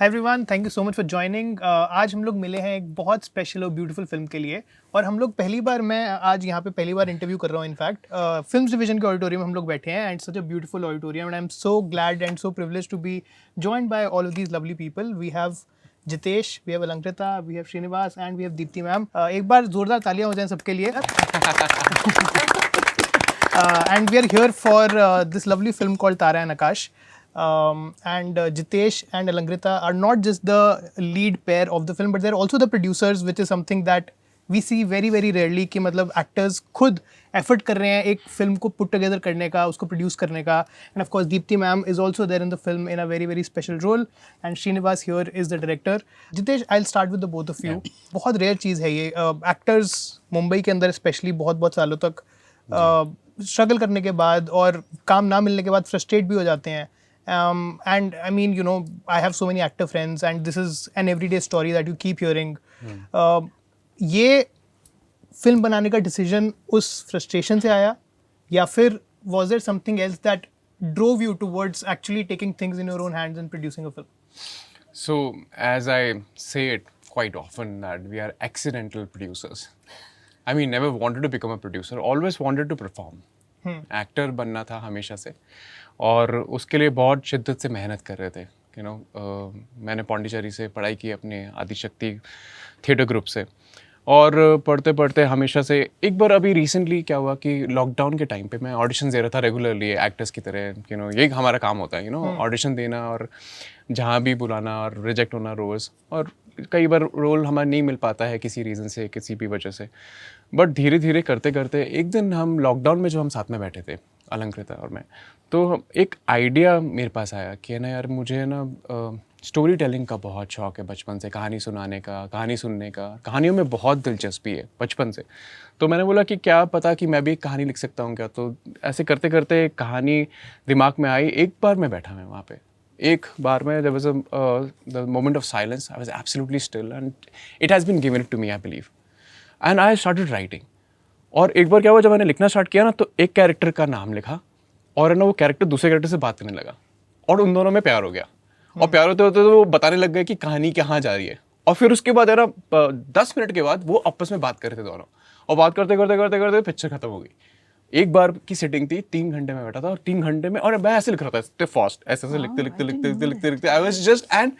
Hi everyone, thank you so much for joining. आज हम लोग मिले हैं एक बहुत स्पेशल और ब्यूटीफुल फिल्म के लिए, और हम लोग मैं आज यहाँ पे पहली बार इंटरव्यू कर रहा हूँ। इनफैक्ट फिल्म डिवीजन के ऑडिटोरियम हम लोग बैठे हैं, and such a beautiful auditorium, and I am so glad and so privilege to be joined by all of these lovely people. We have Jitesh, we have Alankrita, we have Srinivas, and we have Deepti ma'am. एक बार जोरदार तालियां हो जाएं सबके लिए। And we are here for this lovely film called Tara and Akash. And Jitesh and Alankrita are not just the lead pair of the film, but they're also the producers, which is something that we see very very rarely. कि मतलब actors खुद effort कर रहे हैं एक film को put together करने का, उसको produce करने का. And of course Deepti ma'am is also there in the film in a very very special role. And Srinivas here is the director. Jitesh, I'll start with the both of you. बहुत rare चीज़ है ये. Actors Mumbai के अंदर especially बहुत सालों तक struggle करने के बाद और काम ना मिलने के बाद फ्रस्ट्रेट भी हो जाते हैं. And I mean you know I have so many actor friends and this is an everyday story that you keep hearing. ये फिल्म बनाने का डिसीजन उस फ्रस्ट्रेशन से आया, या फिर was there something else that drove you towards actually taking things in your own hands and producing a film? So, as I say it quite often, that we are accidental producers. I mean, never wanted to become a producer, always wanted to perform. Actor बनना था हमेशा से, और उसके लिए बहुत शिद्दत से मेहनत कर रहे थे. यू नो, मैंने पौंडीचेरी से पढ़ाई की अपने आदिशक्ति थिएटर ग्रुप से, और पढ़ते पढ़ते हमेशा से एक बार अभी रिसेंटली क्या हुआ कि लॉकडाउन के टाइम पे मैं ऑडिशन दे रहा था रेगुलरली एक्टर्स की तरह. यू नो, यही हमारा काम होता है, यू नो, ऑडिशन देना और जहाँ भी बुलाना और रिजेक्ट होना रोज़. और कई बार रोल हमारा नहीं मिल पाता है किसी रीज़न से, किसी भी वजह से. बट धीरे धीरे करते करते एक दिन हम लॉकडाउन में जो हम साथ में बैठे थे, अलंकृता और मैं, तो एक आइडिया मेरे पास आया कि ना यार, मुझे ना स्टोरी टेलिंग का बहुत शौक है बचपन से, कहानी सुनाने का, कहानी सुनने का, कहानियों में बहुत दिलचस्पी है बचपन से. तो मैंने बोला कि क्या पता कि मैं भी एक कहानी लिख सकता हूँ क्या. तो ऐसे करते करते एक कहानी दिमाग में आई. एक बार मैं बैठा मैं वहाँ पे, एक बार में there was the moment of silence. I was absolutely still and it has been given to me, I believe. And I started writing. और एक बार क्या हुआ, जब मैंने लिखना स्टार्ट किया ना, तो एक कैरेक्टर का नाम लिखा, और ना वो कैरेक्टर दूसरे कैरेक्टर से बात करने लगा, और उन दोनों में प्यार हो गया. और प्यार होते होते तो वो बताने लग गए कि कहानी कहाँ जा रही है. और फिर उसके बाद है ना 10 मिनट के बाद वो आपस में बात कर रहे थे दोनों, और बात करते करते करते करते पिक्चर खत्म हो गई. एक बार की सेटिंग थी, 3 घंटे में बैठा था, और 3 घंटे में, और मैं ऐसे लिख रहा था इतने फास्ट, ऐसे लिखते आई वाज जस्ट, एंड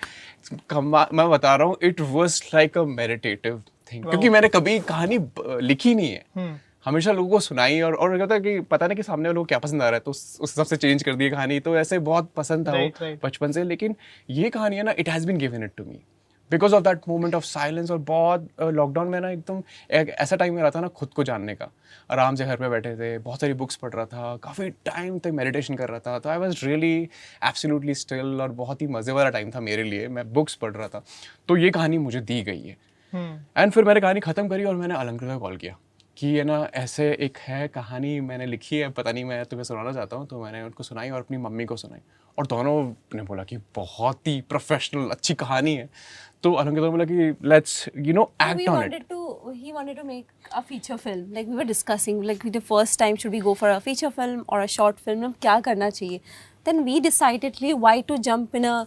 मैं बता रहा हूँ, it was like a meditative thing. क्योंकि मैंने कभी कहानी लिखी नहीं है, हमेशा लोगों को सुनाई, और कहता है कि पता नहीं कि सामने वालों को क्या पसंद आ रहा है, तो उस हिसाब से चेंज कर दी कहानी. तो ऐसे बहुत पसंद था वो बचपन से. लेकिन ये कहानी है ना, it has been given it to me because of that moment of silence. और बहुत लॉकडाउन में ना एकदम एक ऐसा टाइम में रहा था ना खुद को जानने का. आराम से घर पे बैठे थे, बहुत सारी बुक्स पढ़ रहा था, काफ़ी टाइम तक मेडिटेशन कर रहा था. तो I was really absolutely still, और बहुत ही मज़े वाला टाइम था मेरे लिए. मैं बुक्स पढ़ रहा था, तो ये कहानी मुझे दी गई है. एंड फिर मैंने कहानी ख़त्म करी, और मैंने अलंकृता को कॉल किया कि ये ना ऐसे एक है कहानी, मैंने लिखी है, पता नहीं, मैं तुम्हें सुनाना चाहता हूँ. तो मैंने उनको सुनाई और अपनी मम्मी को सुनाई, और दोनों ने बोला कि बहुत ही प्रोफेशनल अच्छी कहानी है. तो अलंकृता ने बोला कि let's you know act on it. He wanted to make a feature film. Like we were discussing, like the first time should we go for a feature film or a short film? हम क्या करना चाहिए? Then we decided why to jump in a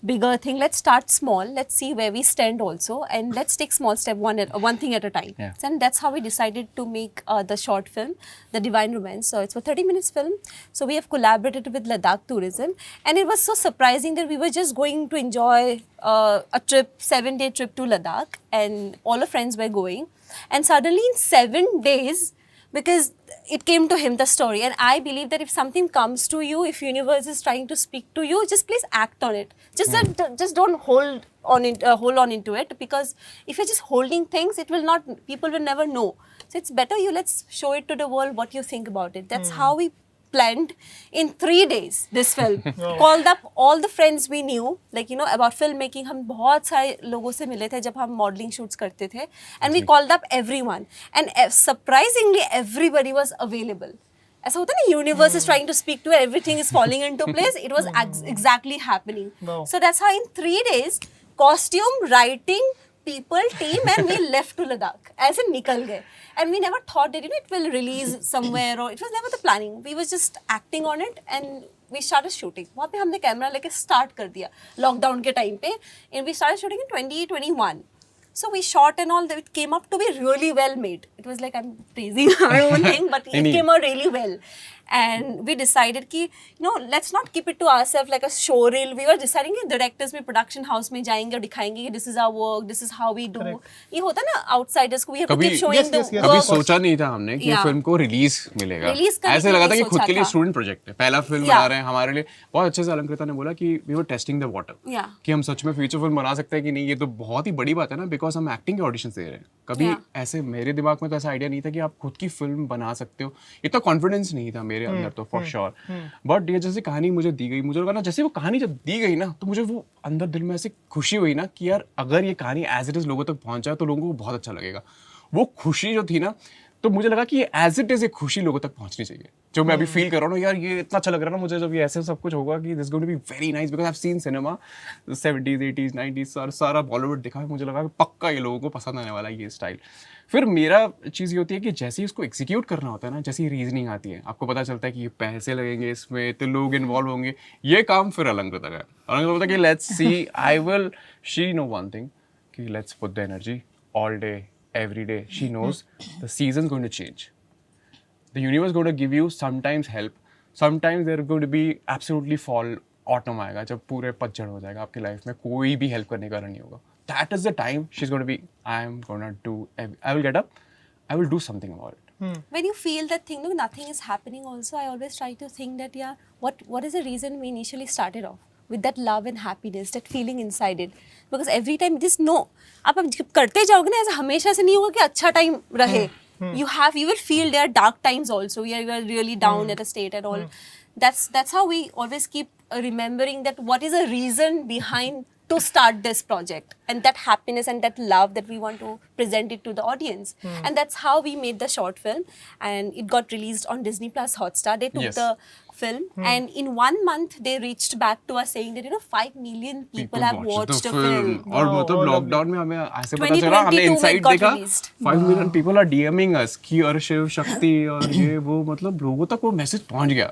bigger thing. Let's start small. Let's see where we stand also, and let's take small step one thing at a time. Yeah. And that's how we decided to make the short film, The Divine Romance. So it's a 30 minutes film. So we have collaborated with Ladakh Tourism, and it was so surprising that we were just going to enjoy a trip, 7-day trip to Ladakh, and all our friends were going, and suddenly in 7 days, because it came to him, the story, and I believe that if something comes to you, if universe is trying to speak to you, just please act on it. Just don't hold on into it, because if you're just holding things, it will not, people will never know. So it's better let's show it to the world what you think about it. That's how we planned in 3 days this film. Called up all the friends we knew, like you know about filmmaking. हम बहुत सारे लोगों से मिले थे जब हम modeling shoots करते थे, and we called up everyone, and surprisingly everybody was available. ऐसा होता है ना, universe is trying to speak to you, everything is falling into place. It was exactly happening. So that's how in 3 days, costume, writing, people, team, and we left to Ladakh. ऐसे निकल गए. And we never thought that it will release somewhere, or it was never the planning. We was just acting on it, and we started shooting. वहाँ पे हमने camera लेके start कर दिया lockdown के टाइम पे, and we started shooting in 2021. So we shot and all that. It came up to be really well made. It was like, I'm praising our own thing, but it came out really well. And we decided कि let's not keep it to ourselves like a show reel. We were deciding कि directors भी production house में जाएंगे और दिखाएंगे कि this is our work, this is how we do. ये होता ना outsiders को, we have to keep showing the कभी work. सोचा नहीं था हमने कि फिल्म को रिलीज मिलेगा। ऐसे लगा था कि खुद के लिए स्टूडेंट प्रोजेक्ट है, पहला फिल्म बना रहे हैं हमारे लिए। बहुत अच्छे से अलंकृता ने बोला कि we were testing the water, कि हम सच में फीचर फिल्म बना सकते हैं कि नहीं। ये तो बहुत ही बड़ी बात है ना, बिकॉज हम एक्टिंग के ऑडिशन दे रहे हैं। कभी ऐसे मेरे दिमाग में तो ऐसा आइडिया नहीं था कि आप खुद की फिल्म बना सकते हो, इतना कॉन्फिडेंस नहीं था मेरे अंदर तो फॉर श्योर। बट ये जैसे कहानी मुझे दी गई, मुझे लगा ना जैसे वो कहानी जब दी गई ना, तो मुझे वो अंदर दिल में ऐसी खुशी हुई ना कि यार अगर ये कहानी एज इट इज लोगों तक पहुंच जाए तो लोगों को बहुत अच्छा लगेगा। वो खुशी जो थी ना, तो मुझे लगा कि ये एज इट इज एक खुशी लोगों तक पहुंचनी चाहिए। जो मैं अभी फील कर रहा हूँ यार, ये इतना अच्छा लग रहा है ना मुझे जब ये ऐसे सब कुछ होगा कि this going to be very nice, because I have seen cinema 70s 80s 90s सारा बॉलीवुड देखा है। मुझे लगा कि पक्का ये लोगों को पसंद आने वाला है ये स्टाइल। फिर मेरा चीज़ ये होती है कि जैसे ही इसको एग्जीक्यूट करना होता है ना, जैसी रीजनिंग आती है, आपको पता चलता है कि ये पैसे लगेंगे इसमें, तो लोग इन्वॉल्व होंगे, ये काम फिर अलंकृता का है। अलंकृता बोलता है कि let's see, I will, she know one thing कि let's put the energy all day every day. She knows the season's going to change. The universe is going to give you sometimes help. Sometimes there are going to be absolutely fall autumn आएगा जब पूरे पतझड़ हो जाएगा आपकी life में, कोई भी हेल्प करने का नहीं होगा. That is the time she's going to be, I am going to do, I will get up, I will do something about it. When you feel that thing, no, nothing is happening also, I always try to think that, yeah, what is the reason we initially started off? With that love and happiness, that feeling inside it. Because every time, just know, आप जब करते जाओगे ना, ऐसा हमेशा से नहीं होगा कि अच्छा टाइम रहे. You will feel there are dark times also. You are really down at a state and all. That's how we always keep remembering that what is the reason behind to start this project, and that happiness and that love that we want to present it to the audience. And that's how we made the short film, and it got released on Disney Plus Hotstar. They took the film, and in 1 month they reached back to us saying that 5 million people have watched the film. और मतलब lockdown में हमें ऐसे पता चला, हमने insight देखा 5 million people are DMing us कि अर्शिव शक्ति और ये वो, मतलब लोगों तक वो मैसेज पहुंच गया.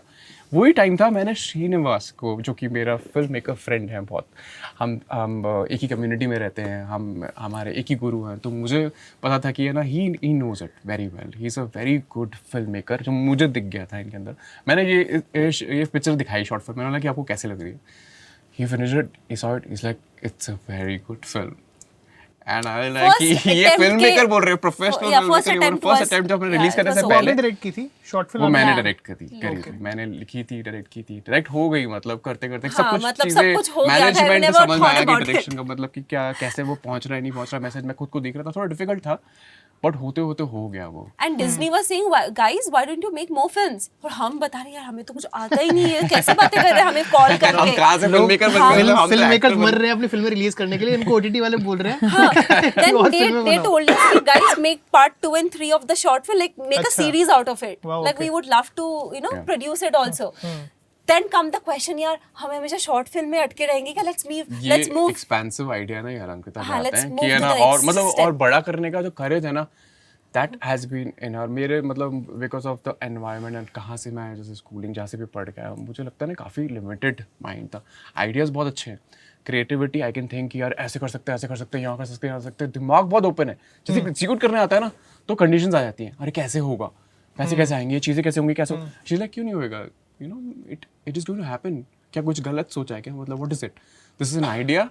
वही टाइम था मैंने श्रीनिवास को, जो कि मेरा फिल्म मेकर फ्रेंड है बहुत, हम एक ही कम्युनिटी में रहते हैं, हमारे एक ही गुरु हैं, तो मुझे पता था कि है ना, he knows it very well, he is a very good film maker, जो मुझे दिख गया था इनके अंदर. मैंने ये पिक्चर दिखाई शॉर्ट फिल्म, मैंने बोला कि आपको कैसे लग रही है. ही finished it, he saw it, is like it's a very good film. And I like कि ये फिल्म मेकर बोल रहे हैं, प्रोफेशनल फर्स्ट अटेम्प्ट जब रिलीज करने से पहले डायरेक्ट की थी शॉर्ट फिल्म. वो मैंने डायरेक्ट करी थी, मैंने लिखी थी, डायरेक्ट की थी, डायरेक्ट हो गई, मतलब करते करते सब कुछ चीजें मैनेजमेंट समझ में आया कि डायरेक्शन का मतलब कि क्या कैसे वो पहुंच रहा है नहीं पहुंच रहा, मैसेज मैं खुद को देख रहा था, थोड़ा डिफिकल्ट था, बट होते होते हो गया वो. And Disney was saying, guys why don't you make more films, और हम बता रहे यार हमें तो कुछ आता ही नहीं है, कैसे बातें कर रहे हैं हमें कॉल करके. हम कहां से फिल्म मेकर बन गए, हम फिल्म मेकर्स मर रहे हैं अपनी फिल्में रिलीज करने के लिए, इनको ओटीटी वाले बोल रहे हैं. Then they told us कि guys make part 2 and 3 of the short film, like make a series out of it. Like we would love to produce it also. Then come the question, यार हम हमेशा short film में अटके रहेंगे क्या? let's move. Expensive idea ना यार अंकिता हाँ, बताते let's हैं move कि है to ना, the और next मतलब step. और बड़ा करने का जो करेज है ना, that has been in our, मेरे मतलब because of the environment and कहाँ से मैं जैसे स्कूलिंग जहाँ से भी पढ़ के आया, मुझे लगता है ना काफ़ी लिमिटेड माइंड था. आइडियाज़ बहुत अच्छे हैं, क्रिएटिविटी आई कैन थिंक यार ऐसे कर सकते हैं, ऐसे कर सकते हैं, यहाँ कर सकते हैं, यहाँ कर सकते हैं, दिमाग बहुत ओपन है. जैसे एग्जीक्यूट करने आता है ना, तो कंडीशंस आ जाती हैं, अरे कैसे होगा, पैसे कैसे आएंगे, ये चीज़ें कैसे होंगी, कैसे चीज़ लाइक क्यों नहीं होएगा, you know it is going to happen. क्या कुछ गलत सोचा है क्या, मतलब what is it, this is an idea,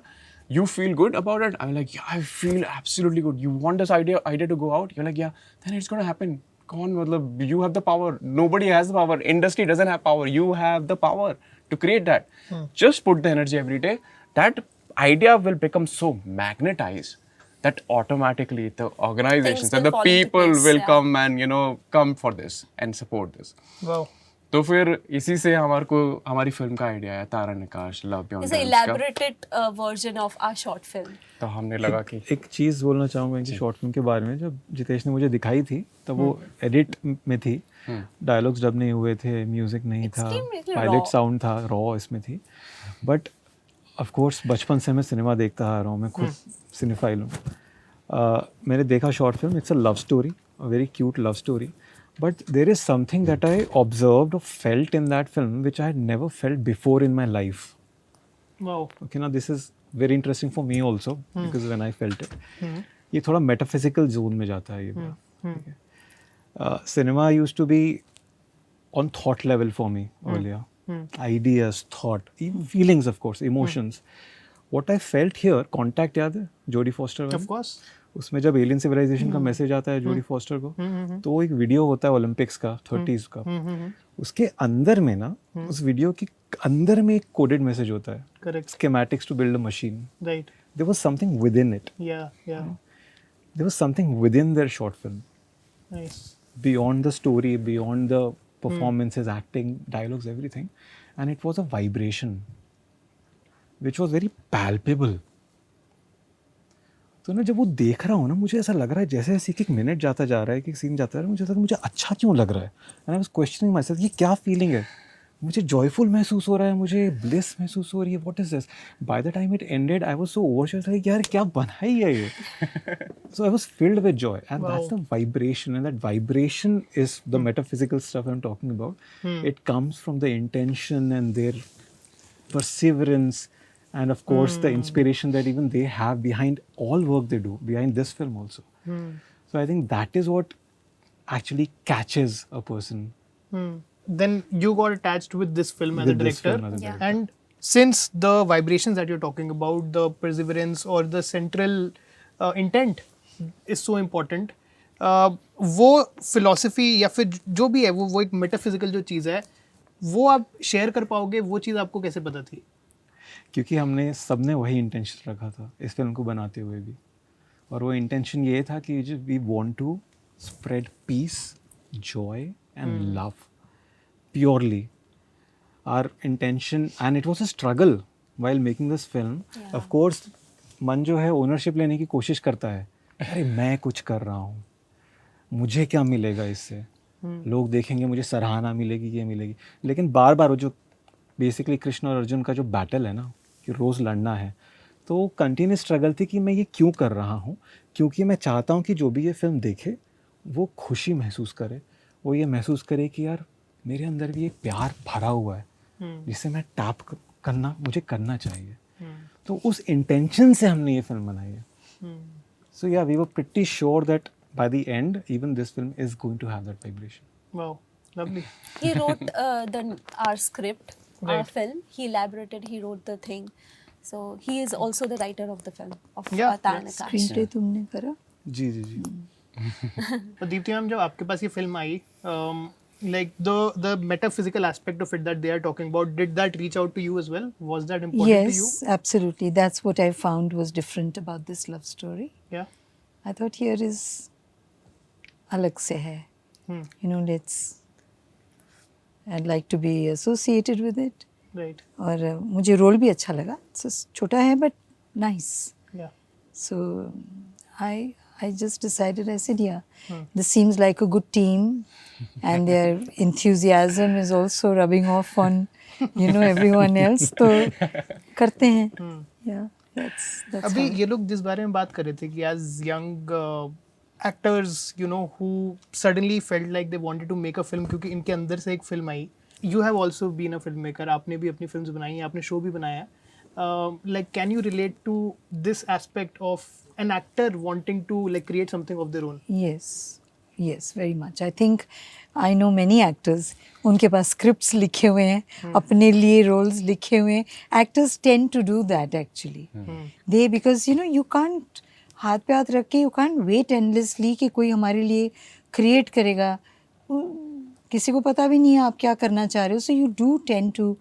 you feel good about it. I'm like, yeah, I feel absolutely good. You want this idea to go out, you're like, yeah, then it's going to happen. Come on, matlab, you have the power, nobody has the power, industry doesn't have power, you have the power to create that. Just put the energy every day. That idea will become so magnetized that automatically the organizations and the people will come and come for this and support this. Wow. तो फिर इसी से हमारी film का idea आया, Tara Nakash love beyond its elaborated version of our short film. तो हमने लगा कि एक चीज़ बोलना चाहूँगा कि शॉर्ट फिल्म के बारे में, जब जितेश ने मुझे दिखाई थी तब वो एडिट में थी, डायलॉग्स डब नहीं हुए थे, म्यूजिक नहीं था, पायलट साउंड था, रॉ इसमें थी. बट ऑफ कोर्स बचपन से मैं सिनेमा देखता आ रहा हूँ, मैं खुद सिनेफाइल हूँ. मैंने देखा short film, it's a love story, a very cute love story. But there is something that I observed or felt in that film which I had never felt before in my life. Wow. Okay, now this is very interesting for me also because when I felt it, ये थोड़ा metaphysical zone में जाता है ये बात. Cinema used to be on thought level for me earlier. Ideas, thought, even feelings, of course, emotions. What I felt here, Contact याद है जोडी फॉस्टर वाली? Of course. उसमें जब एलियन सिविलाइजेशन का मैसेज आता है जोडी फॉस्टर को, तो वो एक वीडियो होता है ओलंपिक्स का 30s का. उसके अंदर में ना, उस वीडियो के अंदर में एक कोडेड मैसेज होता है. Correct. Schematics to build a machine. Right. There was something within it. Yeah. Yeah. There was something within their short film. Nice. Beyond the story, beyond the performances, acting, dialogues, everything. And it was a vibration which was very palpable. तो ना जब वो देख रहा हूँ ना, मुझे ऐसा लग रहा है जैसे जैसे एक मिनट जाता जा रहा है, एक सीन जाता जा रहा है, मुझे ऐसा मुझे अच्छा क्यों लग रहा है. And I was questioning my self, ये क्या फीलिंग है, मुझे जॉयफुल महसूस हो रहा है, मुझे ब्लिस महसूस हो रही है, what is this. By the time it ended I was so overwhelmed, like यार क्या बनाई है ये. So I was filled with joy and that's the vibration, and that vibration is the metaphysical stuff I am talking about. It comes from the intention and their perseverance, and of course the inspiration that even they have behind all work they do, behind this film also. So I think that is what actually catches a person. Then you got attached with this film as a With this director. film as a Yeah. director. And since the vibrations that you're talking about, the perseverance or the central intent is so important, वो philosophy या फिर जो भी है वो एक metaphysical जो चीज़ है, वो आप शेयर कर पाओगे, वो चीज़ आपको कैसे पता थी? क्योंकि हमने सबने वही इंटेंशन रखा था इस फिल्म को बनाते हुए भी, और वो इंटेंशन ये था कि we want to spread peace, joy and love purely. Our intention, and it was a struggle while making this film. Of course मन जो है ओनरशिप लेने की कोशिश करता है, अरे मैं कुछ कर रहा हूँ, मुझे क्या मिलेगा इससे, लोग देखेंगे, मुझे सराहना मिलेगी, ये मिलेगी. लेकिन बार बार वो जो बेसिकली कृष्ण और अर्जुन का जो बैटल है ना, कि रोज़ लड़ना है, तो कंटिन्यूस स्ट्रगल थी कि मैं ये क्यों कर रहा हूँ. क्योंकि मैं चाहता हूँ कि जो भी ये फिल्म देखे वो खुशी महसूस करे, वो ये महसूस करे कि यार मेरे अंदर भी एक प्यार भरा हुआ है जिसे मैं टैप करना, मुझे करना चाहिए. तो उस इंटेंशन से हमने ये फिल्म बनाई है. So yeah we were pretty sure that by the end, even this film is going to have that vibration. Wow, lovely. He wrote our script, our Right. film. He elaborated, he wrote the thing. So he is also the writer of the film, of Yeah, Tara yeah. Nakash. Screen play तुमने करा? जी जी जी. तो Deepti ma'am, जब आपके पास ये film I, like the metaphysical aspect of it that they are talking about, did that reach out to you as well? Was that important to you? Yes, absolutely. That's what I found was different about this love story. Yeah. I thought here is अलग से है. You know, I'd like to be associated with it. Right. और मुझे role भी अच्छा लगा. छोटा है but nice. Yeah. So I just decided, I said, yeah, this seems like a good team, and their enthusiasm is also rubbing off on, you know, everyone else. तो करते हैं. Yeah, that's अभी how. ये लोग जिस बारे में बात कर रहे थे कि as young actors, you know, who suddenly felt like they wanted to make a film क्योंकि इनके अंदर से एक film I. You have also been a filmmaker. आपने भी अपनी फिल्म्स बनाई हैं, आपने शो भी बनाया है. Like, can you relate to this aspect of an actor wanting to like create something of their own? Yes, very much. I think I know many actors. उनके पास scripts लिखे हुए हैं, अपने लिए roles लिखे हुए हैं. Actors tend to do that actually. They, because you know, you can't हाथ पे हाथ रख के you can't wait endlessly कि कोई हमारे लिए create करेगा. किसी को पता भी नहीं है आप क्या करना चाह रहे हो. So you do tend to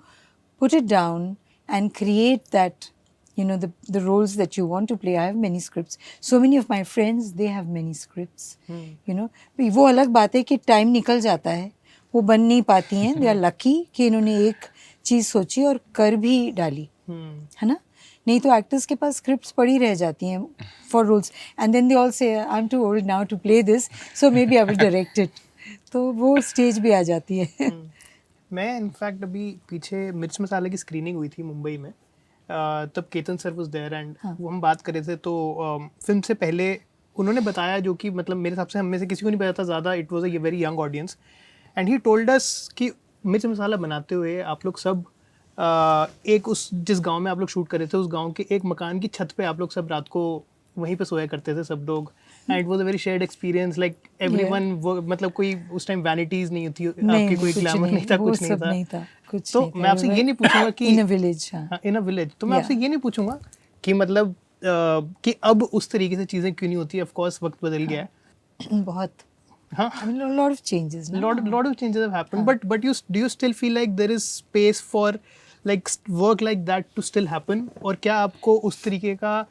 put it down and create that, you know, the roles that you want to play. I have many scripts. So many of my friends, they have many scripts. You know, वो अलग बात है कि time निकल जाता है, वो बन नहीं पाती हैं. They are lucky कि इन्होंने एक चीज़ सोची और कर भी डाली, है ना. नहीं तो एक्टर्स के पास स्क्रिप्ट्स पड़ी रह जाती हैं for roles, and then they all say I am too old now to play this, so maybe I will direct it. तो वो स्टेज भी आ जाती है. मैं इनफैक्ट अभी पीछे मिर्च मसाला की स्क्रीनिंग हुई थी मुंबई में, तब Ketan sir was there and वो हम बात कर रहे थे. तो फिल्म से पहले उन्होंने बताया जो कि मतलब मेरे हिसाब से हम में से किसी को नहीं पता था ज़्यादा, it was a very young audience, and he told us कि मिर्च मसाला बनाते हुए आप लोग सब एक उस जिस गांव में आप लोग शूट कर रहे थे उस गांव के एक मकान की छत पे आप लोग सब रात को वहीं पे सोया करते थे सब लोग, and it was a very shared experience, like everyone, मतलब कोई उस टाइम वैनिटीज नहीं होती, आपकी कोई ग्लैमर नहीं था, कुछ नहीं था, कुछ तो नहीं था, मैं आपसे ये नहीं पूछूंगा कि इन a village, in a village, तो मैं आपसे ये नहीं पूछूंगा कि मतलब कि अब उस तरीके से चीज़ें क्यों नहीं होती, ऑफ कोर्स वक्त बदल गया है, बहुत, हाँ, I mean, a lot of changes now. lot of changes have happened, but do you still feel like there is space for like work like that to still happen, और क्या आपको उस तरीके का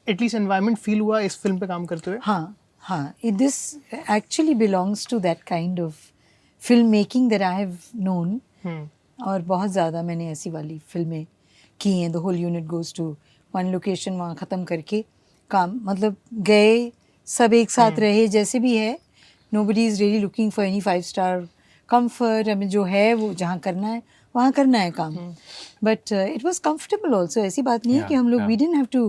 एटलीस्ट एनवायरनमेंट फील हुआ इस film पे काम करते हुए? हाँ, this actually belongs to that kind of filmmaking that I have known. और बहुत ज़्यादा मैंने ऐसी वाली फिल्में की हैं. The whole unit goes to one location, वहाँ ख़त्म करके काम, मतलब गए सब एक साथ रहे, जैसे भी है. Nobody is really looking for any 5-star comfort. हमें जो है वो जहाँ करना है वहाँ करना है काम. But it was comfortable also. ऐसी बात नहीं है कि हम लोग, we didn't have to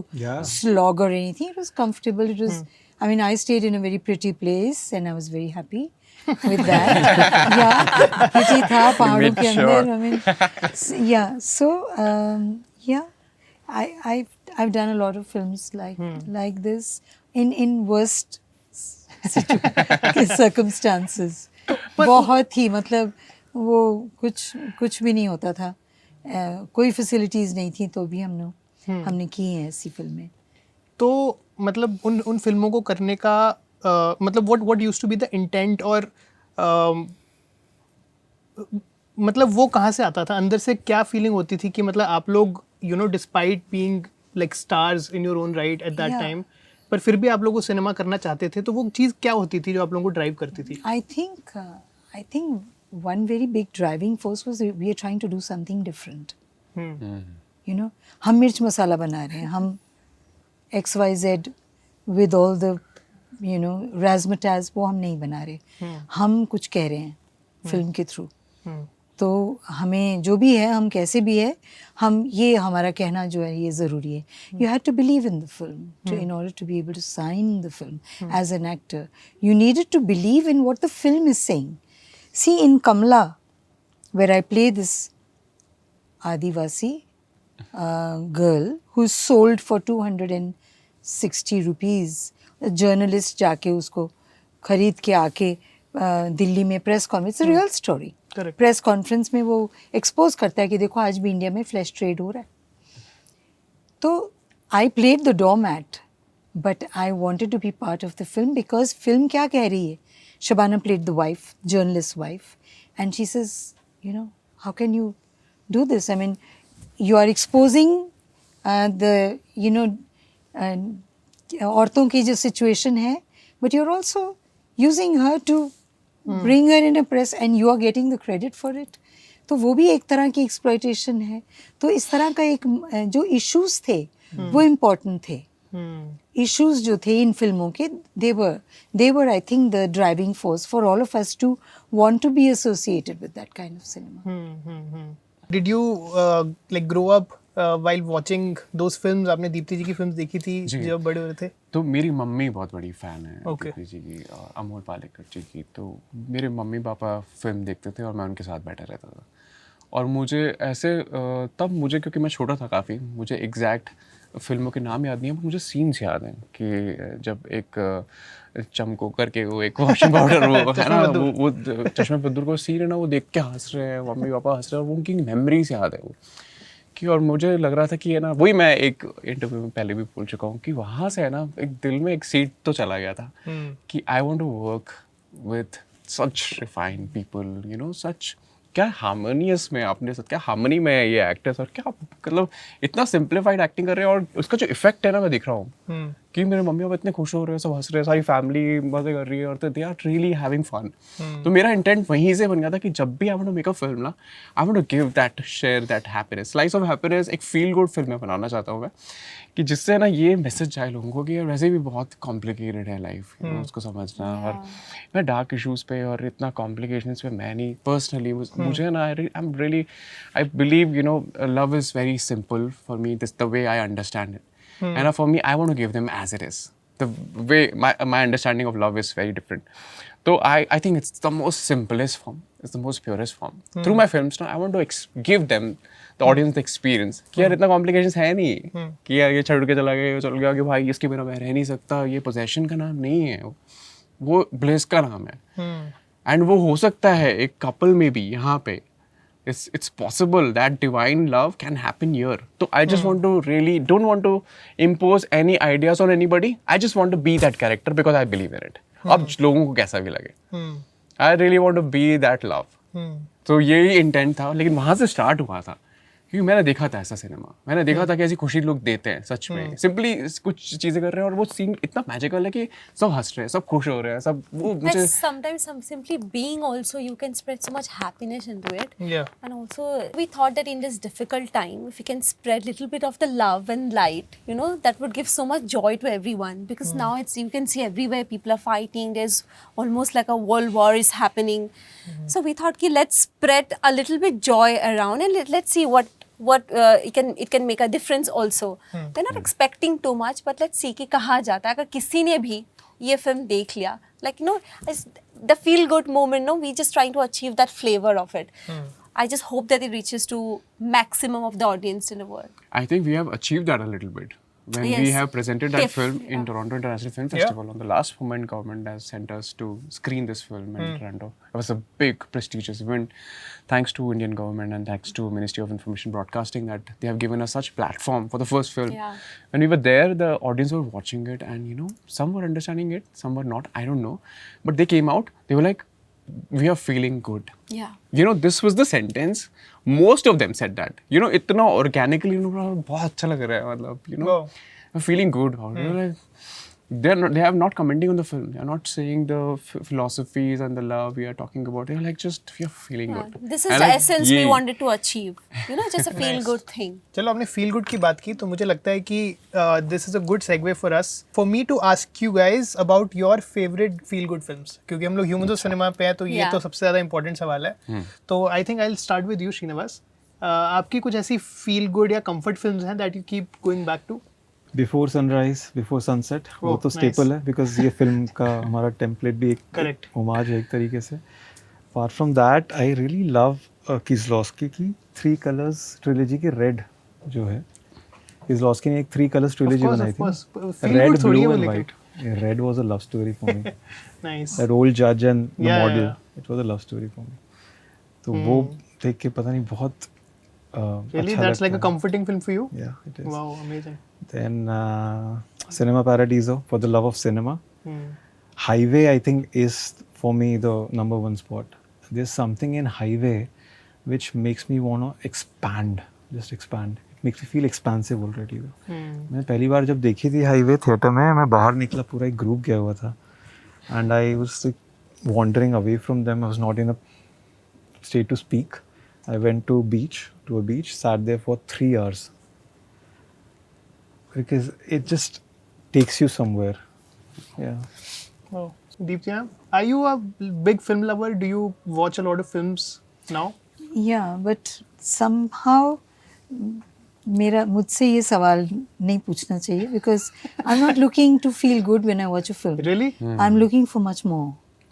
slog or anything. It was comfortable. It was, I mean, I stayed in a very pretty place and I was very happy with that. Yeah, pretty था पहाड़ों के अंदर. I mean, yeah. So yeah, I've done a lot of films like this in worst circumstances. बहुत ही, मतलब वो कुछ भी नहीं होता था, कोई फैसिलिटीज़ नहीं थी, तो भी हमने की हैं ऐसी फिल्में. तो मतलब उन फिल्मों को करने का मतलब what used to be the intent, और मतलब वो कहाँ से आता था, अंदर से क्या फीलिंग होती थी कि मतलब आप लोग despite being like stars in your own right at that time, पर फिर भी आप लोग वो सिनेमा करना चाहते थे, तो वो चीज़ क्या होती थी जो आप लोगों को ड्राइव करती थी? I think one very big driving force was we are trying to do something different. You know, हम मिर्च मसाला बना रहे हैं, हम XYZ with all the razzmatazz, वो हम नहीं बना रहे. हम कुछ कह रहे हैं फिल्म के थ्रू. तो हमें जो भी है, हम कैसे भी है, हम ये हमारा कहना जो है ये ज़रूरी है. You had to believe in the film in order to be able to sign the film as an actor. You needed to believe in what the film is saying. See, in Kamla, where I play this Adivasi girl who's sold for 260 rupees, a journalist जाके उसको खरीद के आके दिल्ली में press conference, it's a real story. Press conference में वो expose करता है कि देखो आज भी इंडिया में फ्लैश ट्रेड हो रहा है. तो I played the doormat, but I wanted to be part of the film, because film क्या कह रही है. Shabana played the wife, journalist wife, and she says, how can you do this? I mean, you are exposing औरतों की जो situation है, but you're also using her to bring her in a press, and you are getting the credit for it. तो वो भी एक तरह की exploitation है. तो इस तरह का एक जो issues थे वो important थे. Issues जो थे इन फिल्मों के, they were I think the driving force for all of us to want to be associated with that kind of cinema. Did you like grow up while watching those films? आपने दीप्ति जी की films देखी थी जब बड़े हो रहे थे? तो मेरी मम्मी बहुत बड़ी फ़ैन है Okay. दीप्ति जी की और अमोल पालेकर जी की. तो मेरे मम्मी पापा फिल्म देखते थे और मैं उनके साथ बैठा रहता था. और मुझे ऐसे तब मुझे, क्योंकि मैं छोटा था काफ़ी, मुझे एग्जैक्ट फिल्मों के नाम याद नहीं है, पर मुझे सीन्स याद हैं कि जब एक चमको करके वो एक वॉशिंग पाउडर वो है ना, वो चश्मे बद्दुर को सीन है ना, वो देख के हंस रहे हैं, मम्मी पापा हंस रहे हैं, और उनकी मेमोरीज याद है वो कि. और मुझे लग रहा था कि है ना, वही मैं एक इंटरव्यू में पहले भी बोल चुका हूँ कि वहाँ से है ना एक दिल में एक सीट तो चला गया था कि I want to work with such refined people, such क्या हार्मोनियस में आपने क्या हार्मनी में है ये एक्टर्स, और क्या मतलब इतना सिंप्लीफाइड एक्टिंग कर रहे हैं, और उसका जो इफेक्ट है ना मैं दिख रहा हूँ कि मेरे मम्मी पापा इतने खुश हो रहे हैं, सब हंस रहे हैं, सारी फैमिली मजे कर रही है, और they are really having fun. तो मेरा इंटेंट वहीं से बन गया था कि जब भी I want to make a film ना, I want to give that, share that happiness, slice of happiness. एक फील गुड फिल्म बनाना चाहता हूँ मैं, कि जिससे ना ये मैसेज जाए लोगों को कि यार वैसे भी बहुत कॉम्प्लिकेटेड है लाइफ, उसको समझना. और मैं डार्क इश्यूज़ पे और इतना कॉम्प्लिकेशंस पे मैं नहीं पर्सनली, मुझे ना I believe love is very simple for me, this the way I understand it. And for me, I want to give them as it is. the way my understanding of love is very different. So I think it's the most simplest form. It's the most purest form. Through my films, now I want to give them, the audience, the experience कि यार इतना complications है नहीं कि यार ये छोड़ के चला गया, चल गया कि भाई इसके बिना मैं रह नहीं सकता, ये possession का नाम नहीं है, वो bliss का नाम है. And वो हो सकता है एक couple में भी यहाँ पे. It's possible that divine love can happen here. So I just want to really don't want to impose any ideas on anybody. I just want to be that character because I believe in it. अब लोगों को कैसा भी लगे. I really want to be that love. तो यही intent था, लेकिन वहाँ से स्टार्ट हुआ था क्योंकि मैंने देखा था ऐसा सिनेमा. मैंने देखा था कि ऐसी खुशी लोग देते हैं सच में. सिंपली कुछ चीज़ें कर रहे हैं और वो सीन इतना मैजिकल है कि सब हंस रहे हैं, सब खुश हो रहे हैं, सब वो But मुझे sometimes simply being also, you can spread so much happiness into it. Yeah. And also we thought that in this difficult time, if we can spread little bit of the love and light, you know, that would give so much joy to everyone. Because now it's, you can see everywhere people are fighting. There's almost like a world war is happening. So we thought ki let's spread a little bit joy around and let's see what it can make a difference also. They're not expecting too much, but let's see कि कहाँ जाता है. अगर किसी ने भी ये film देख लिया, like you know, it's the feel good moment, no, we just trying to achieve that flavor of it. I just hope that it reaches to maximum of the audience in the world. I think we have achieved that a little bit. When we Yes. have presented that TIFF, film in yeah. Toronto International Film Festival, on the last moment, government has sent us to screen this film in Toronto. It was a big, prestigious event. Thanks to Indian government and thanks to Ministry of Information Broadcasting that they have given us such platform for the first film. Yeah. When we were there, the audience were watching it, and you know, some were understanding it, some were not. I don't know, but they came out. They were like, "We are feeling good." Yeah. You know, this was the sentence. Most of them said that. You know, इतना organically, you know, बहुत अच्छा लग रहा है, मतलब, you know, I'm feeling good about it. Like, they are not commenting on the film. They are not saying the philosophies and the love we are talking about. They're like, just we are feeling good. This is And the like, essence we ये- wanted to achieve. You know, just a feel good thing. चलो आपने feel good की बात की तो मुझे लगता है कि this is a good segue for us for me to ask you guys about your favourite feel good films, क्योंकि हम लोग ह्यूमंस ऑफ सिनेमा पे हैं तो ये Yeah. तो सबसे ज़्यादा इंपॉर्टेंट सवाल है. तो I think I will start with you Srinivas. आपकी कुछ ऐसी फील गुड या कंफर्ट फिल्म्स हैं that you keep going back to? Before sunrise before sunset, वो तो nice. स्टेपल है बिकॉज ये फिल्म का हमारा टेम्पलेट भी एक Correct. होमाज है एक तरीके से. Apart from that I really love Kieslowski की 3 कलर्स ट्रिलॉजी की रेड जो है. किज़लॉस्की ने एक 3 कलर्स ट्रिलॉजी बनाई थी, red, blue and white. Red was a love story for me. Nice. That old जज and the Yeah, model, yeah. It was a love story for me. तो वो देख के पता नहीं बहुत Really, अच्छा that's like a लगता है. comforting film for you? Yeah, it is. Wow, amazing. Then Cinema Paradiso, for the love of cinema. Highway, I think, is for me the number one spot. There's something in Highway which makes me want to expand, just expand. It makes me feel expansive already. मैं पहली बार जब देखी थी Highway theatre में, मैं बाहर निकला, पूरा एक ग्रुप गया हुआ था, and I was like wandering away from them. I was not in a state to speak. I went to a beach, sat there for 3 hours. Because it just takes you somewhere. Yeah. Wow. Deepti ma'am, are you a big film lover? Do you watch a lot of films now? Yeah, but somehow मुझसे ये सवाल नहीं पूछना चाहिए because I'm not looking to feel good when I watch a film. Really? I'm looking for much more.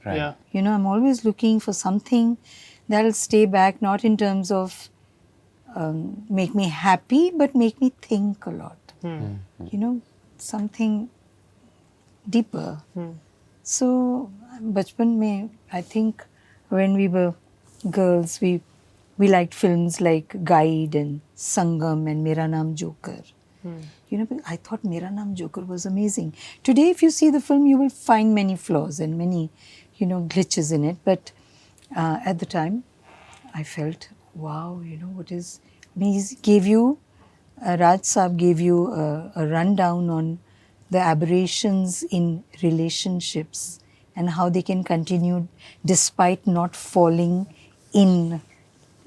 Right. Yeah. You know, I'm always looking for something that'll stay back, not in terms of make me happy, but make me think a lot. You know, something deeper. So, bachpan mein, I think when we were girls, we liked films like Guide and Sangam and Mera Naam Joker. You know, I thought Mera Naam Joker was amazing. Today, if you see the film, you will find many flaws and many, you know, glitches in it. But at the time, I felt, wow, you know, what is... He gave you, Raj Saab gave you a rundown on the aberrations in relationships and how they can continue despite not falling in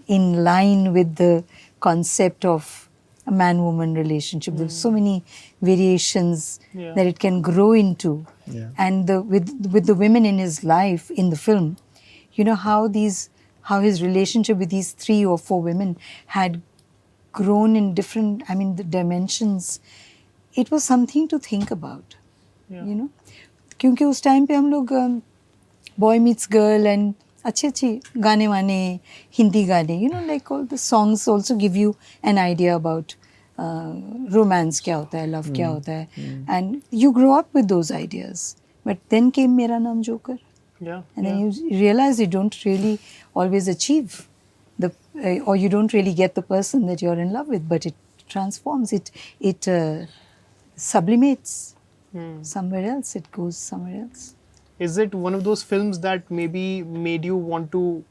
line with the concept of a man-woman relationship. There's so many variations that it can grow into. Yeah. And with the women in his life in the film, you know, how his relationship with these 3 or 4 women had grown in different, I mean, the dimensions. It was something to think about. you know, क्योंकि उस time पे हम लोग boy meets girl and अच्छे अच्छे गाने वाने हिंदी गाने, you know, like all the songs also give you an idea about romance क्या होता है, love क्या होता है, and you grow up with those ideas. But then came मेरा नाम joker. Yeah. And then you realize you don't really always achieve the, or you don't really get the person that you're in love with, but it transforms, it sublimates somewhere else, it goes somewhere else. Is it one of those films that maybe made you want to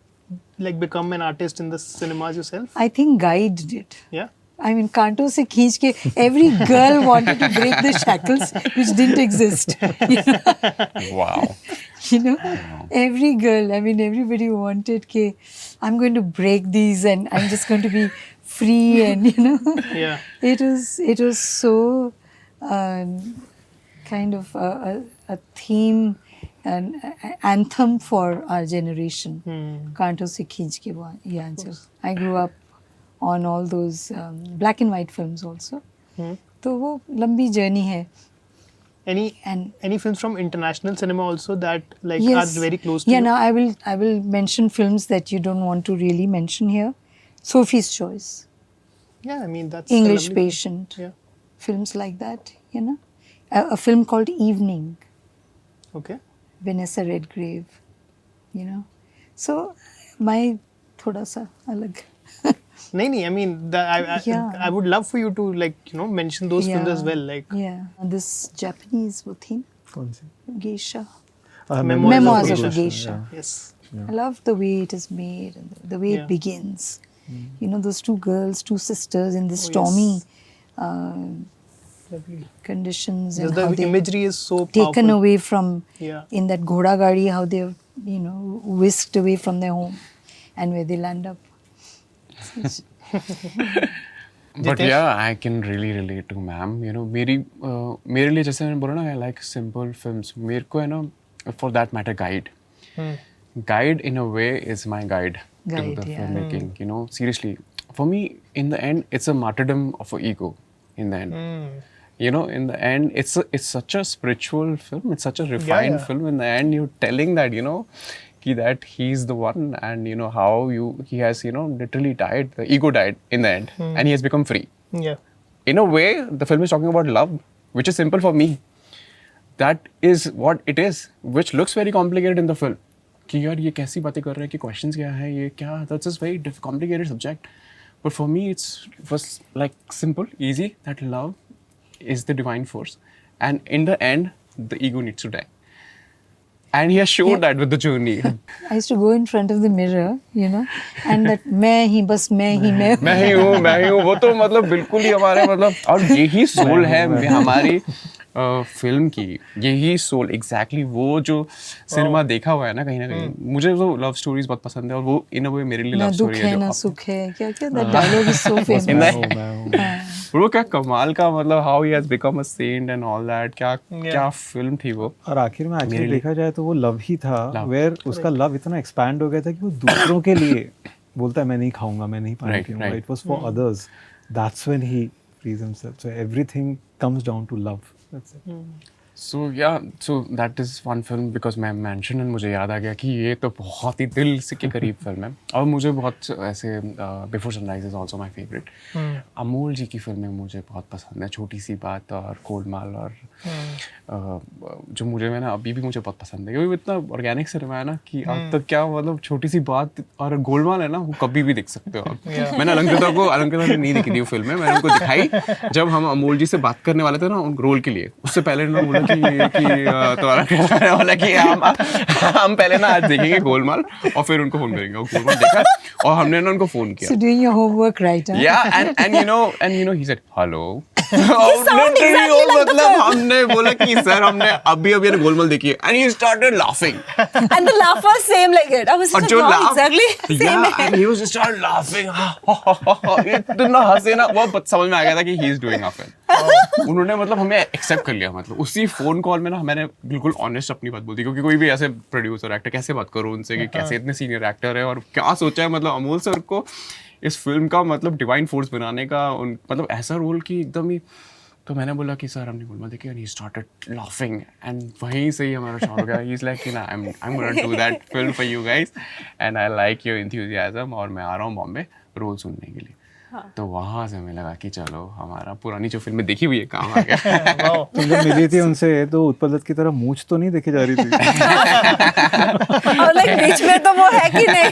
like become an artist in the cinemas yourself? I think Guide did. Yeah. I mean, कांटों से खींच के every girl wanted to break the shackles which didn't exist. You know? Wow. You know, every girl, I mean, everybody wanted ke I'm going to break these and I'm just going to be free, and you know, Yeah. it was so kind of a theme, an anthem for our generation. कांटों से खींच के वो यहाँ जब I grew up on all those black and white films also. तो वो लंबी जर्नी है. Any films from international cinema also that like Yes. are very close to Yeah, you? now I will mention films that you don't want to really mention here. Sophie's Choice, Yeah, I mean that's a English lovely film. Patient, Yeah. films like that, you know. A film called Evening, Okay. Vanessa Redgrave, you know. So my thoda sa alag. No, I mean Yeah. I would love for you to like you know mention those films as well, like Yeah, and this Japanese वो थी कौन सी? Geisha. Memoirs of a a Geisha. Yes. I love the way it is made and the way Yeah. it begins. You know, those two girls, two sisters in this Oh, stormy yes. Lovely. conditions, Just and how the they imagery is so taken powerful. away from Yeah. in that ghoda gadi, how they're, you know, whisked away from their home and where they land up. But yeah, I can really relate to ma'am. You know, मेरे लिए जैसे मैंने बोला ना, I like simple films. मेरे को है ना, for that matter, Guide. Guide in a way is my guide to Guide, the yeah. filmmaking. You know, seriously, for me, in the end, it's a martyrdom of an ego. In the end, you know, in the end, it's such a spiritual film. It's such a refined yeah. film. In the end, you're telling that, you know, that he's the one, and you know how he has, you know, literally died. The ego died in the end, and he has become free. Yeah. In a way, the film is talking about love, which is simple for me. That is what it is, which looks very complicated in the film. कि यार ये कैसी बातें कर रहे हैं, कि questions क्या है, ये क्या, that's just very complicated subject. But for me, it was like simple, easy, that love is the divine force. And in the end, the ego needs to die. And he has showed that with the journey. I used to go in front of the mirror, you know, and that मैं ही बस मैं ही मैं मैं ही हूँ वो तो मतलब बिल्कुल ही हमारे मतलब, और यही सोल है हमारी फिल्म की, यही सोल एग्जैक्टली वो जो सिनेमा देखा हुआ है ना कहीं मुझे तो लव स्टोरीज बहुत पसंद है, और वो इन अ वे मेरे लिए ना लव दुख स्टोरी है है ना जो सुख है, क्या क्या that dialogue is so famous. वो क्या कमाल का, मतलब how he has become a saint and all that, क्या फिल्म थी वो. और आखिर में एक्चुअली देखा जाए तो वो लव ही था, Love. वेयर उसका लव इतना एक्सपैंड हो गया था कि वो दूसरों के लिए बोलता है मैं नहीं खाऊंगा, मैं नहीं पानी Right, पीऊंगा. right. It was for others. That's when he frees himself. So everything comes down to love. That's it. So yeah, so that is one film because मैं mention and मुझे याद आ गया कि ये तो बहुत ही दिल से के करीब फिल्म है, और मुझे बहुत ऐसे before sunrise is also my favourite. Amol ji की फिल्में मुझे बहुत पसंद है, छोटी सी बात और गोलमाल, और जो मुझे मैं ना अभी भी मुझे बहुत पसंद है, क्योंकि इतना ऑर्गेनिक सिनेमा है ना कि अब तक क्या मतलब छोटी सी बात और गोलमाल है ना, वो कभी भी देख सकते हो आप. मैंने अलंकृता ने नहीं देखी थी वो फिल्में, मैंने उनको दिखाई जब हम अमोल जी से बात करने वाले थे ना उन रोल के लिए. उससे पहले उन्होंने बोला कि तुम्हारा बोला कि हम पहले ना आज देखेंगे गोलमाल और फिर उनको फोन करेंगे. और गोलमाल देखा और हमने ना उनको फोन किया. So doing your homework right, huh? Yeah, and you know he said hello. sound exactly like the मतलब film. हमने बोला कि सर हमने अभी गोलमाल देखी है, and he started laughing. And the laugh was same like it. I was और just जो like, wow, laugh, exactly same yeah, and he was just started laughing. इतना हंसे ना, वो समझ में आ गया था कि he is doing a film. उन्होंने मतलब हमें एक्सेप्ट कर लिया, मतलब उसी फोन कॉल में ना मैंने बिल्कुल ऑनेस्ट अपनी बात बोल दी, क्योंकि कोई भी ऐसे प्रोड्यूसर एक्टर कैसे बात करो उनसे कि कैसे इतने सीनियर एक्टर है और क्या सोचा है, मतलब अमोल सर को इस फिल्म का मतलब डिवाइन फोर्स बनाने का, मतलब ऐसा रोल कि एकदम ही तो मैंने बोला कि सर हमने गुलमर्ग देखी, and he started laughing, and वहीं से ही हमारा शॉट हो गया. ही इज लाइक कि ना I am gonna do that film for you guys, and I like your enthusiasm, और मैं आ रहा हूँ बॉम्बे रोल सुनने के लिए. तो वहाँ से हमें लगा कि चलो हमारा पुरानी जो फिल्में देखी हुई है काम आ गया. Wow. तुम जब मिली थी उनसे तो उत्पल दत्त की तरह मूंछ तो नहीं देखी जा रही थी. और लाइक बीच में तो वो है कि नहीं.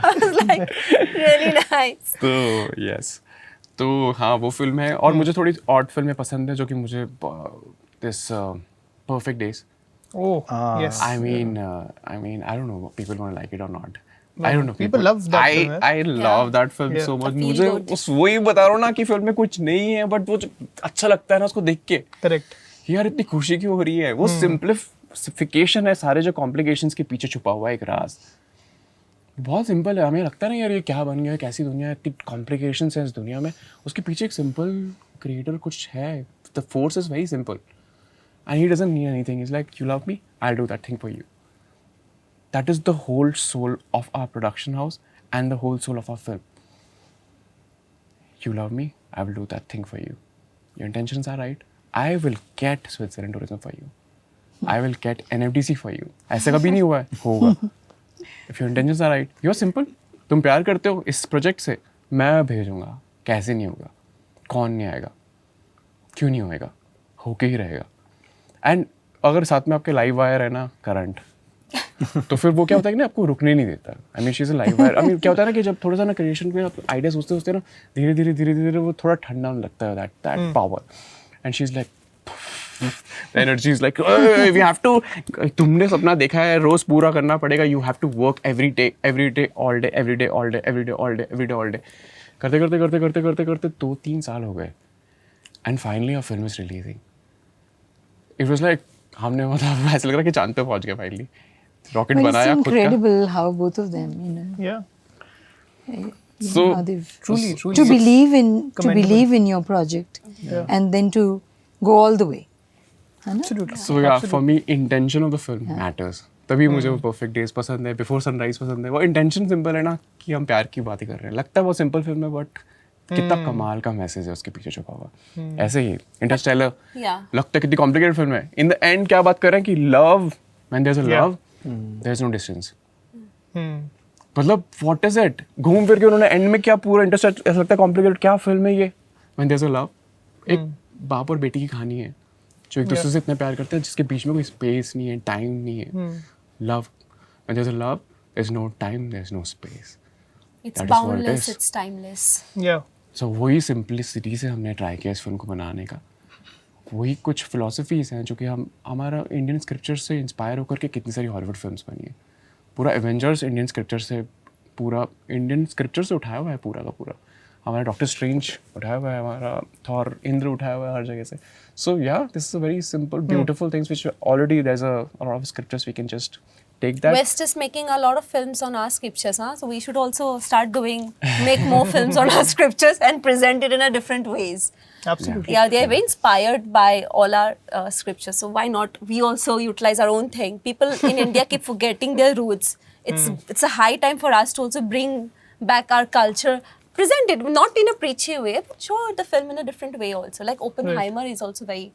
I was like really nice. तो यस, तो हाँ वो फिल्म है. और मुझे थोड़ी ऑड फिल्में पसंद है जो कि मुझे this perfect days. Oh, yes. I mean, I don't know people gonna like it or not. I don't know. People love that film, I love that film Yeah. so much. The feel मुझे good. उस वही बता रहा हूँ ना कि film में कुछ नहीं है, बट वो जो अच्छा लगता है ना उसको देख के, Correct. यार इतनी खुशी क्यों हो रही है. वो सिंप्लिफिकेशन है, सारे जो कॉम्प्लिकेशंस के पीछे छुपा हुआ है एक राज. बहुत सिंपल है. हमें लगता है ना यार ये क्या बन गया है, कैसी दुनिया है, इतनी कॉम्प्लिकेशंस है इस दुनिया में. उसके पीछे एक सिंपल क्रिएटर कुछ है. The force is very simple and he doesn't need anything. He's like, you love me, I'll do that thing for you. That is the whole soul of our production house and the whole soul of our film. You love me, I will do that thing for you. Your intentions are right, I will get Switzerland tourism for you. I will get NFDC for you. ऐसा कभी नहीं हुआ है, होगा. If your intentions are right, you're simple. तुम प्यार करते हो इस प्रोजेक्ट से, मैं भेजूंगा. कैसे नहीं होगा, कौन नहीं आएगा, क्यों नहीं होएगा, होके ही रहेगा. एंड अगर साथ में आपके लाइव वायर है ना करंट, तो फिर वो क्या होता है कि ना आपको रुकने नहीं देता. I mean she is a live wire. I mean क्या होता है ना कि जब थोड़ा सा ना क्रिएशन में आप आइडिया सोचते सोचते ना धीरे धीरे वो थोड़ा ठंडा होने लगता है that power. And she is like the energy is like we have to, तुमने सपना देखा है, रोज पूरा करना पड़ेगा. You have to work every day all day. करते 2-3 साल हो गए, and finally a film is releasing. It was like हमने मतलब ऐसा लग रहा है कि चांद पे पहुंच गए फाइनली. रॉकेट But it's बनाया खुद का. incredible how both of them, Yeah. So, how they've Truly. to believe in commendable. your project and then to go all the way. है ना? Absolutely. so yeah, for me intention of the film matters. तभी मुझे वो perfect days पसंद है, before sunrise पसंद है. वो इंटेंशन सिंपल है ना कि हम प्यार की बात ही कर रहे हैं. लगता है वो सिंपल फिल्म है, बट कितना कमाल का मैसेज है उसके पीछे छुपा हुआ. ऐसे ही इंटरस्टेलर, Yeah. लगता है कितनी कॉम्प्लिकेटेड फिल्म है. इन द एंड क्या बात कर रहे हैं कि love, when there is a love there is no distance. Hmm. मतलब व्हाट इज इट, घूम फिर के उन्होंने एंड में क्या पूरा इंटरस्टेलर, ऐसा लगता है कॉम्प्लिकेटेड क्या फिल्म है ये. When there is a love, एक बाप और बेटी की कहानी है जो एक दूसरे से इतने प्यार करते हैं जिसके बीच में कोई स्पेस नहीं है, टाइम नहीं है. Love, when there is a love there is no time, there is no space. It's That is what it boundless, is. it's timeless. Yeah. सो वही सिंपलिसिटी से हमने ट्राई किया इस फिल्म को बनाने का. वही कुछ फिलोसफीज हैं जो कि हम हमारा इंडियन स्क्रिप्चर से इंस्पायर होकर के कितनी सारी हॉलीवुड फिल्म्स बनी है. पूरा एवेंजर्स इंडियन स्क्रिप्चर से, पूरा इंडियन स्क्रिप्चर से उठाया हुआ है पूरा का पूरा. हमारा डॉक्टर स्ट्रेंज उठाया हुआ है, हमारा थॉर, इंद्र उठाया हुआ है हर जगह से. So yeah this is a very simple beautiful things which already there is a lot of scriptures we can just take that. West is making a lot of films on our scriptures, huh? So we should also start make more films on our scriptures and present it in a different ways. Absolutely. Yeah, they are very inspired by all our scriptures. So why not we also utilize our own thing? People in India keep forgetting their roots. It's a high time for us to also bring back our culture, present it not in a preachy way, but show the film in a different way also. Like Oppenheimer is also very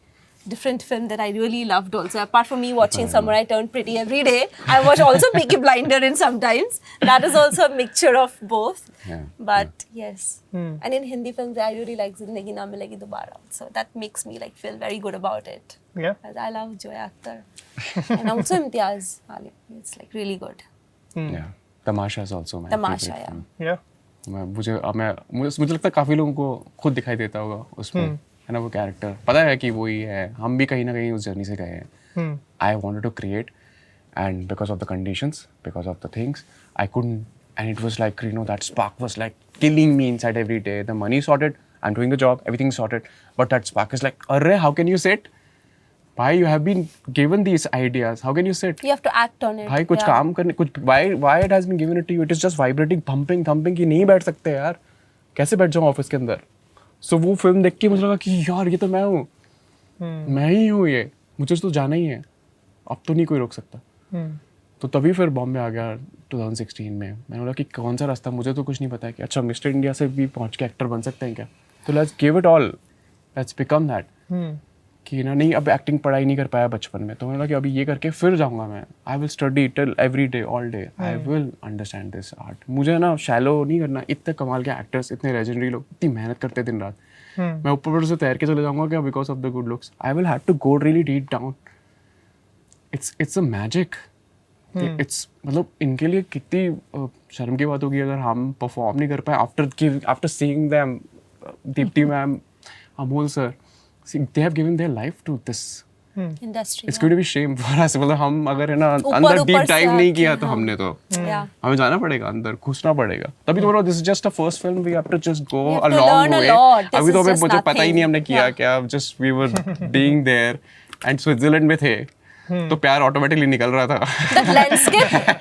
different film that I really loved also. Apart from me watching Summer I Turned Pretty every day, I watch also Peaky Blinder in sometimes. That is also a mixture of both. Yeah. But yes. And in Hindi films I really like Zindagi Na Milegi Dobara. So that makes me like feel very good about it. Yeah. As I love Zoya Akhtar. And also Imtiaz Ali. It's like really good. Yeah. Tamasha is also my Tamasha, favorite yeah. film. Yeah. मुझे लगता है काफ़ी लोगों को खुद दिखाई देता होगा उसमें, है ना वो कैरेक्टर. पता है कि वो ही है, हम भी कहीं ना कहीं उस जर्नी से गए हैं. I wanted to create, and because of the conditions, because of the things I couldn't, and it was like you know that spark was like killing me inside every day. The money sorted, I am doing the job, everything sorted, but that spark is like अरे how can you sit भाई, you have been given these ideas, how can you sit You have to act on it. भाई, कुछ काम करने, कुछ why it has been given it to you, it is just vibrating, thumping कि नहीं बैठ सकते यार, कैसे बैठ जाऊँ ऑफिस के अंदर. सो वो फिल्म देख के मुझे लगा कि यार ये तो मैं हूँ, मैं ही हूँ, ये मुझे तो जाना ही है, अब तो नहीं कोई रोक सकता. तो तभी फिर बॉम्बे आ गया 2016 में. मैंने बोला कि कौन सा रास्ता, मुझे तो कुछ नहीं पता है कि अच्छा मिस्टर इंडिया से भी पहुँच के एक्टर बन सकते हैं क्या, तो let's give it all. That's become that कि ना नहीं अब एक्टिंग पढ़ाई नहीं कर पाया बचपन में, तो मैंने बोला कि अभी ये करके फिर जाऊंगा मैं, I will study till every day all day, I will understand this art. मुझे ना शैलो नहीं करना. इतने कमाल के एक्टर्स, इतने लेजेंडरी लोग इतनी मेहनत करते दिन रात, मैं ऊपर से तैर के चले जाऊंगा क्या because of the good looks? I will have to go really deep down. It's a magic. It's मतलब इनके लिए कितनी शर्म की बात होगी अगर हम परफॉर्म नहीं कर पाए after seeing them, Deepti ma'am, Amol sir, they have given their life to this industry. it's going to be shame for us. मतलब हम अगर है ना ऊपर अंदर ऊपर डीप से डाइव नहीं आके, किया तो हाँ. हमने तो Yeah. हमें जाना पड़ेगा अंदर, घुसना पड़ेगा. तभी तो बोलो this is just a first film, we have to just go We have a to long learn a way. lot. This अभी तो is हमें just मुझे पता ही nothing. नहीं हमने किया Yeah. क्या, just we were being there. And Switzerland में थे तो प्यार ऑटोमेटिकली निकल रहा था.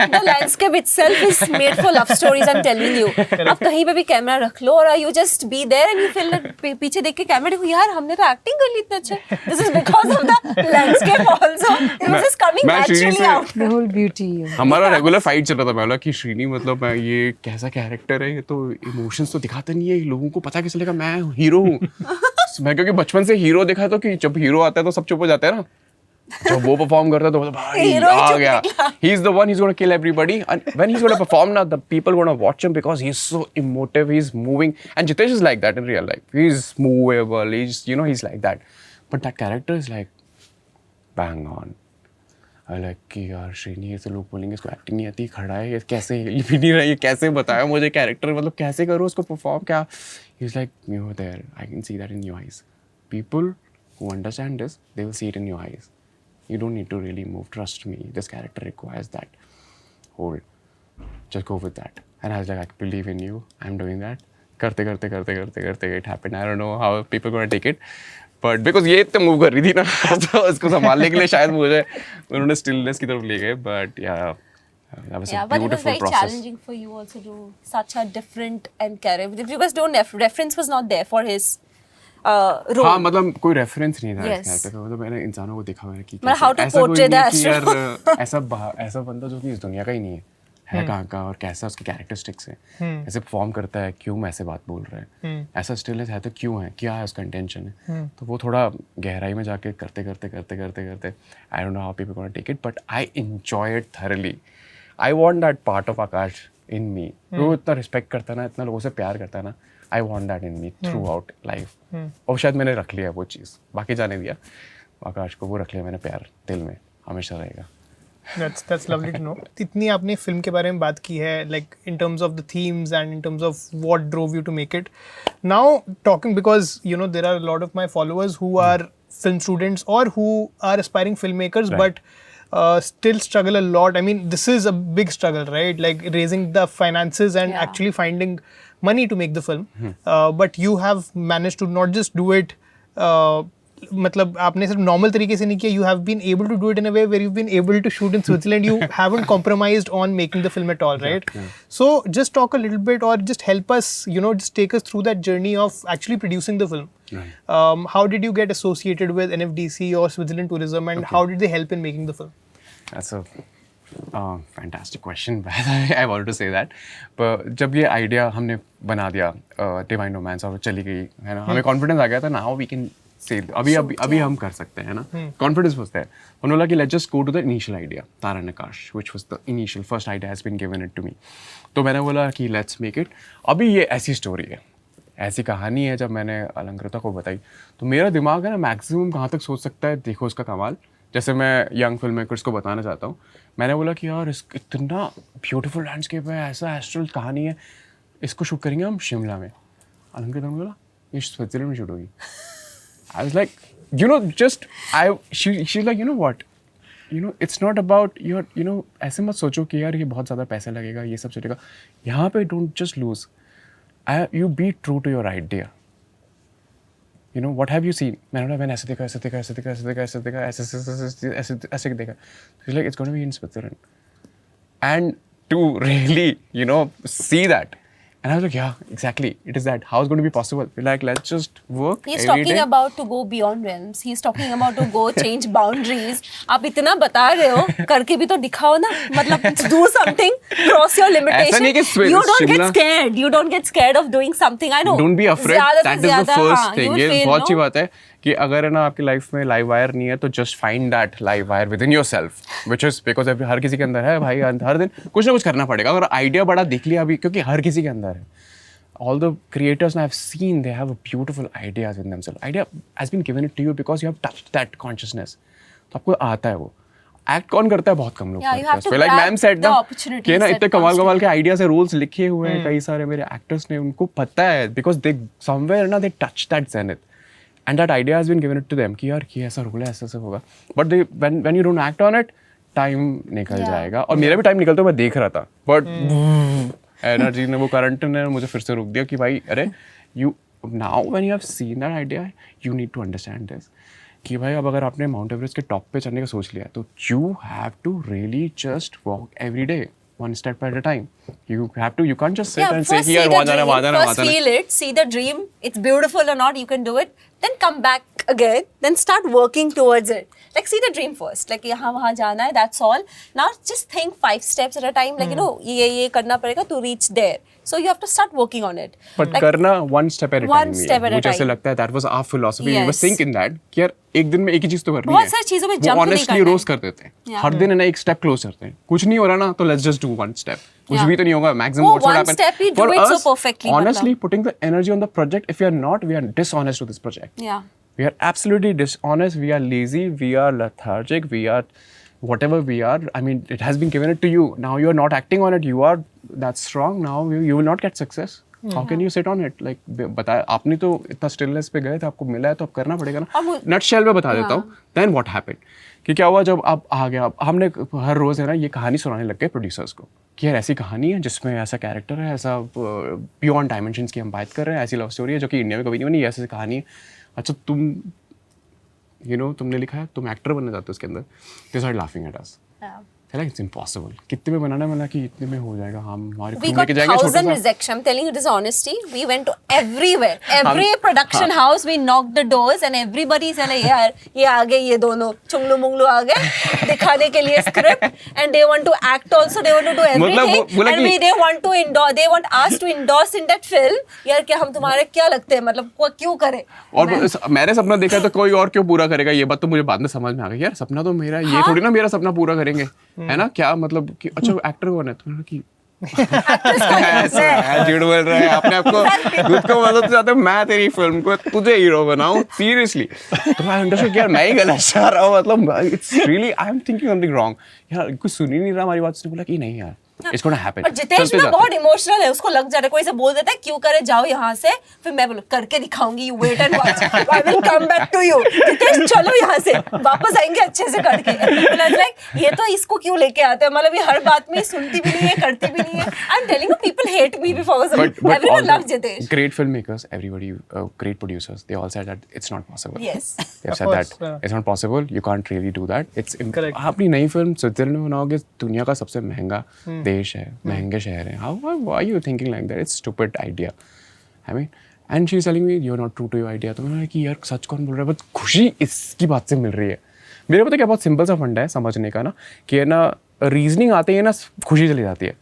The landscape itself is made for love stories. I'm telling you. अब कहीं पे भी कैमरा रख लो और you just be there and you feel like पीछे देख के कैमरा देखो यार हमने तो एक्टिंग कर ली इतने अच्छे. This is because of the landscape also. It was just coming मैं श्रीनी naturally से- out. The whole beauty. हमारा रेगुलर फाइट चल रहा था. मैं बोला कि श्रीनी मतलब मैं ये कैसा कैरेक्टर है, ये तो इमोशंस तो दिखाता नहीं है, लोगों को पता कैसे चलेगा मैं हीरो हूँ. मैं क्योंकि बचपन से हीरो देखा तो कि जब हीरो आता है तो सब चुप हो जाते हैं ना, जब वो परफॉर्म करता है तो मतलब भाई Hero ही आ चुप गया, निकला. he is the one, he's going to kill everybody. And when he's going to perform now, the people going to watch him because he's so emotive, he's moving. And Jitesh is like that in real life. He's movable, he's he's like that. But that character is like bang on. I like कि यार श्रीनी, ये तो लोग बोलेंगे इसको acting नहीं आती, खड़ा है, ये कैसे, ये भी नहीं रहा, ये कैसे बताया मुझे कैरेक्टर, मतलब कैसे करूँ उसको परफॉर्म, क्या. He's like, you're there, I can see that in your eyes. People who understand this, they will see it in your eyes. You don't need to really move. Trust me, this character requires that. Hold. Just go with that. And I was like, I believe in you. I'm doing that. करते it happened. I don't know how people gonna take it. But because ये इतने move कर रही थी ना तो इसको संभालने के लिए शायद मुझे उन्होंने stillness की तरफ ले गए. But yeah, that was Yeah, a but it was beautiful very process. challenging for you also to such a different and character because reference was not there for his role. हाँ मतलब कोई reference नहीं था Yes. इस character का. मतलब मैंने इंसानों को देखा है कि मतलब how to ऐसा कोई portray नहीं the कि यार astro. ऐसा बंदा जो कि इस दुनिया का ही नहीं है कहाँ का, और कैसा उसके कैरेक्टरिस्टिक्स है, कैसे परफॉर्म करता है, क्यों ऐसे बात बोल रहा है, ऐसा स्टिलनेस है तो क्यों है, क्या है उसका इंटेंशन है. तो वो थोड़ा गहराई में जाके करते I don't know how people gonna take it, but I enjoy it thoroughly. I want that part of Akash in me. वो इतना रिस्पेक्ट करता है ना, इतना लोगों से प्यार करता है ना, I want that in me through out life. और शायद मैंने रख लिया वो चीज़, बाकी जाने दिया आकाश को, वो रख लिया मैंने प्यार दिल में, हमेशा रहेगा. That's lovely to know. इतनी आपने फिल्म के बारे में बात की है, like in terms of the themes and in terms of what drove you to make it. Now talking, because there are a lot of my followers who are film students or who are aspiring filmmakers, Right. but still struggle a lot. I mean, this is a big struggle, right? Like raising the finances and Yeah. actually finding money to make the film. But you have managed to not just do it. मतलब आपने सिर्फ normal तरीके से नहीं किया, you have been able to do it in a way where you been able to shoot in Switzerland. You haven't compromised on making the film at all, right? So just talk a little bit और just help us, just take us through that journey of actually producing the film. How did you get associated with NFDC or Switzerland Tourism, and how did they help in making the film? That's a fantastic question. I wanted to say that. पर जब ये idea हमने बना दिया divine romance और चली गई है ना, हमें कॉन्फिडेंस आ गया था. नाउ वी कैन से अभी हम कर सकते हैं ना, कॉन्फिडेंस होता है. उन्होंने बोला कि let's just go to the initial idea, Tara Naqash, which was the initial first idea has been given it to me. तो मैंने बोला कि लेट्स मेक इट. अभी ये ऐसी स्टोरी है, ऐसी कहानी है. जब मैंने अलंकृता को बताई तो मेरा दिमाग है ना मैक्सिमम कहाँ तक सोच सकता है, देखो उसका कमाल. जैसे मैं यंग फिल्म मेकर्स को बताना चाहता हूँ, मैंने बोला कि यार इतना ब्यूटीफुल लैंडस्केप है, ऐसा एस्ट्रल कहानी है, इसको शूट करेंगे हम शिमला में. अलंकृता ने बोला ये स्विट्जरलैंड में शूट होगी. I was like, she's like, what? It's not about your, ऐसे मत सोचो कि यार ये बहुत ज़्यादा पैसा लगेगा, ये सब चलेगा. यहाँ पे don't just lose. You be true to your idea. What have you seen? मैंने ऐसे देखा, ऐसे देखा. She's like, it's going to be in Switzerland. And to really, see that, And I was like, yeah, exactly. It is that. How is it going to be possible? We're like, let's just work He's every talking day. about to go beyond realms. He's talking about to go change boundaries. आप इतना बता रहे हो, करके भी तो दिखाओ ना. मतलब do something, cross your limitation. ऐसा नहीं कि You don't get Shimla- scared. You don't get scared of doing something. I know. Don't be afraid. ज़्यादा से That is the ज़्यादा, first हाँ, thing. you will ये fail, बहुत अच्छी no? बात है कि अगर है ना आपकी लाइफ में लाइव वायर नहीं है तो just find that live wire within yourself which is because हर किसी के अंदर है भाई. हर दिन कुछ ना कुछ करना पड़ेगा. अगर आइडिया बड़ा देख लिया अभी, क्योंकि हर किसी के अंदर है. All the creators I've seen, they have a beautiful ideas in themselves. Idea has been given it to you because you have touched that consciousness. तो आपको आता है वो. एक्ट कौन करता है? बहुत कम लोग Yeah, you have to like grab ma'am said the ना opportunities कि ना that इतने comes कमाल to कमाल के आइडियाज है, रूल्स लिखे हुए हैं कई सारे मेरे एक्टर्स ने. उनको पता है बिकॉज दे समवेयर ना they touch that zenith and that idea has been given it to them कि यार ये ऐसा रूल है, ऐसा होगा. But they when you don't act on it, time निकल Yeah. जाएगा. और मेरा भी टाइम निकलता मैं देख रहा था, बट एनर्जी ने वो करंट ने मुझे फिर से रोक दिया कि भाई अरे you now when you have seen that idea you need to understand this कि भाई अब अगर आपने माउंट एवरेस्ट के टॉप पे चढ़ने का सोच लिया तो you have to really just walk every day one step at a time. You can't just sit and say first here see the वहाँ जाना, dream, वहाँ जाना, first वहाँ जाना. feel it, see the dream, it's beautiful or not, you can do it, then come back again, then start working towards it. Like see the dream first, like यहाँ वहाँ जाना है, that's all. Now just think 5 steps at a time, like you know ये करना पड़ेगा to reach there. So you have to start working on it. But like, करना one step at a one time ही है. step at a मुझे ऐसे time. लगता है that was our philosophy. We were Yes. think in that कि यार एक दिन में एक ही चीज तो करनी है. बहुत सारी चीजों में वो jump नहीं honestly करना है. रोज कर देते हैं. Yeah. हर दिन है ना एक step close करते हैं. कुछ नहीं हो रहा ना तो let's just do one step. कुछ Yeah. भी तो नहीं होगा. Maximum वो what's what one happen. step he do For it so us, perfectly, honestly, मतलब. putting the energy on the project, if we are not, we are dishonest to this project. Yeah. We are absolutely dishonest. We are lazy. We are lethargic. We are whatever we are. I mean, it has been given it to you. Now you are not acting on it. You are that strong. Now you will not get success. How can you sit on it? Like बताया आपने तो इतना stillness पे गए थे, आपको मिला है तो अब करना पड़ेगा ना. नट शेल में बता देता हूँ. Then what happened? कि क्या हुआ जब आप आ गया, हमने हर रोज़ है ना ये कहानी सुनाने लग गए प्रोड्यूसर्स को कि यार ऐसी कहानी है जिसमें ऐसा कैरेक्टर है, ऐसा बियॉन्ड डायमेंशंस की हम बात कर रहे हैं, ऐसी लव स्टोरी है जो कि इंडिया में कभी नहीं बनी, ऐसी कहानी है. अच्छा तुम तुमने लिखा है, तुम एक्टर बनना चाहते हो उसके अंदर. They start laughing at us. Like it's impossible. कितने में बनाना है, मतलब कि इतने में हो जाएगा. हम हमारे We crew got लेके जाएंगे छोटा 1,000 सा. rejection. I'm telling you this is honesty. We went to everywhere, every production house. We knocked the doors and everybody said like, यार ये आ गए ये दोनों चुंगलू मुंगलू आ गए दिखाने के लिए script and they want to act also. They want to do everything बोला and कि- they want to endorse. They want us to endorse in that film. यार क्या हम तुम्हारे क्या लगते हैं, मतलब क्यों करें? और मैंने सपना देखा है तो कोई और क्यों पूरा करेगा? ये बात तो मुझे बाद में समझ में आ गई. यार सपना तो मेरा, ये थोड़ी ना मेरा सपना पूरा करेंगे, है ना. क्या मतलब कि अच्छा एक्टर कौन है? तो मैंने कि ऐसा है, झूठ बोल रहा है अपने आप को, खुद को मतलब चाहते मैं तेरी फिल्म को तुझे हीरो बनाऊं सीरियसली. तो मैं अंडरस्टैंड यार मैं ही गलत जा रहा हूँ, मतलब it's really I am thinking something wrong. यार कुछ सुन ही नहीं रहा हमारी बात. उसने बोला कि नहीं यार इट्स गोना हैपन. और जितेश ना बहुत इमोशनल है, उसको लग जा रहा है, कोई से बोल देता है क्यों करे, जाओ यहाँ से. फिर मैं बोलूँ करके दिखाऊंगी, you wait and watch, I will come back to you. Jitesh चलो यहाँ से, वापस आएंगे अच्छे से करके. लाइक ये तो इसको क्यों लेके आते हैं, मतलब ये हर बात में सुनती भी नहीं है, करती भी नहीं है. I am telling you people hate me because everyone loves Jitesh. Great filmmakers, everybody, great producers, they all said that it's not possible. Yes. They have Of said course, that yeah. it's not possible. You can't really do that. It's Correct. आप अपनी नई film Switzerland में बनाओगे, दुनिया का सबसे महंगा देश है, महंगे शहर है. How are you thinking like that? It's stupid idea. I mean, and she's telling me you're not true to your idea. तो मैंने कहा कि यार सच कौन बोल रहा है? बस खुशी इसकी बात से मिल रही है. मेरे पता क्या बहुत सिंपल सा फंडा है समझने का ना, कि है ना रीजनिंग आते ही ना खुशी चली जाती है.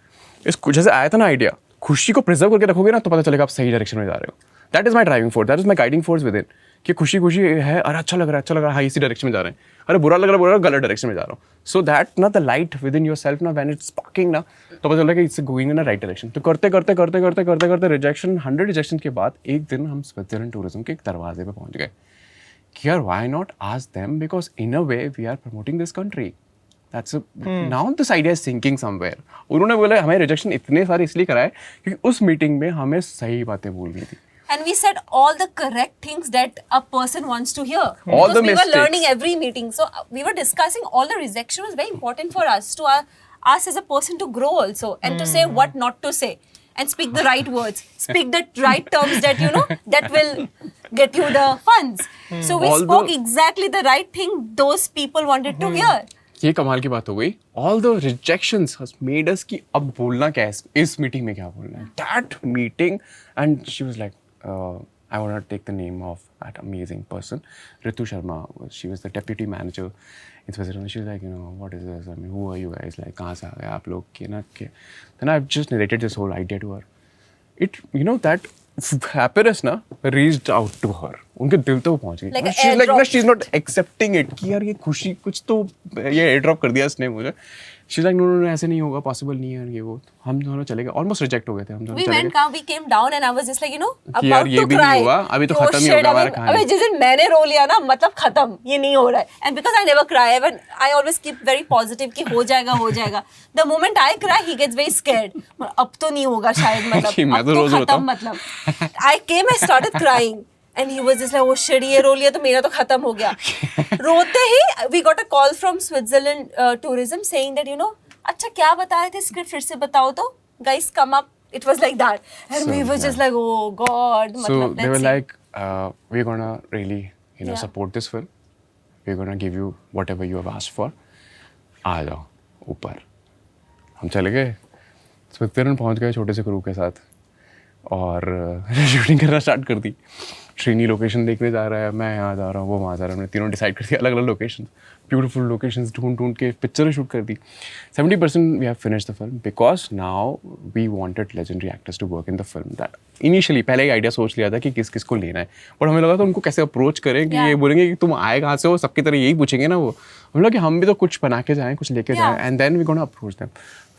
इस जैसे आया था ना आइडिया, खुशी को प्रिजर्व करके रखोगे ना तो पता चलेगा आप सही डायरेक्शन में जा रहे हो. That is my driving force, that is my guiding force with in. कि खुशी खुशी है, अरे अच्छा लग रहा है, हाँ इसी डायरेक्शन में जा रहे हैं. अरे बुरा लग रहा है, गलत डायरेक्शन में जा रहा हूँ. सो दैट ना the light with in your self ना व्हेन इट्स स्पार्किंग ना, तो पता चल रहा है कि it's going in a right direction. तो करते रिजेक्शन 100 रिजेक्शन के बाद एक दिन हम स्विट्जरलैंड टूरिज्म के एक दरवाजे पे पहुंच गए कि यार why not ask them, because in a way we are promoting this country. That's now this idea is sinking somewhere. उन्होंने बोला हमें रिजेक्शन इतने सारे इसलिए कराए क्योंकि उस मीटिंग में हमें सही बातें बोलनी थी. And we said all the correct things that a person wants to hear. All because the we mistakes. were learning every meeting. So we were discussing all the rejection was very important for us, to us as a person to grow also, and to say what not to say, and speak the right words, speak the right terms that that will get you the funds. So we Although- spoke exactly the right thing those people wanted to hear. ये कमाल की बात हो गई. All the rejections has made us कि अब बोलना क्या है इस मीटिंग में, क्या बोलना है. That meeting, and she was like, I want to take the name of that amazing person, Ritu Sharma. She was the deputy manager in Switzerland. She was like, you know, what is this? I mean, who are you guys? Like, कहाँ से आ गए आप लोग? के ना के. Then I've just narrated this whole idea to her. It, you know, that happiness ना reached out to her. उनके दिल तो पहुंच गई. Like a She's like, no, airdrop. she's not accepting it. कि यार ये खुशी कुछ तो ये airdrop कर दिया इसने मुझे. She's like, no, no, no, ऐसे नहीं होगा, possible नहीं है ये वो. हम दोनों चले गए, almost reject हो गए थे हम दोनों We चले went गए. down, we came down, and I was just like, you know, कि यार about ये to भी cry. नहीं हुआ, अभी तो कि, खत्म ही shit, होगा हमारा अभी कहानी. जिस दिन मैंने रो लिया ना, मतलब खत्म, ये नहीं हो रहा है. And because I never cry, I always keep very positive कि हो जाएगा. The moment I cry, he gets very scared. अब तो नहीं होगा शायद, मतलब कि मैं अब तो तो रोज रोता खत्म, हूँ. मतलब. I came, I started crying. And he was just like, oh shit, ये रो लिया तो मेरा तो खत्म हो गया. रोते ही, we got a call from Switzerland tourism saying that, you know, अच्छा क्या बता रहे थे स्क्रिप्ट फिर से बताओ तो. Guys, come up. It was like that. And So, we were just like, oh God. So मतलब, they were let's see. like, we're gonna really, you know, Yeah. support this film. We're gonna give you whatever you have asked for. आ जाओ ऊपर. हम चले गए. Switzerland पहुंच गए छोटे से क्रू के साथ और शूटिंग करना स्टार्ट कर दी. श्रीनी लोकेशन देखने जा रहा है, मैं यहाँ जा रहा हूँ, वो वहाँ जा रहा है. हमने तीनों डिसाइड कर दिया अलग अलग लोकेशन, ब्यूटीफुल लोकेशंस ढूंढ के पिक्चर शूट कर दी. 70% we have finished the film because now we wanted legendary actors to work in the film. That initially पहले ही आइडिया सोच लिया था कि किस किस को लेना है, बट हमें लगा था उनको कैसे अप्रोच करें कि ये बोलेंगे कि तुम आए कहाँ से हो, सबकी तरह यही पूछेंगे ना वो. हम लोग कि हम भी तो कुछ बना के जाएँ, कुछ लेके जाएँ, and then we gonna approach them.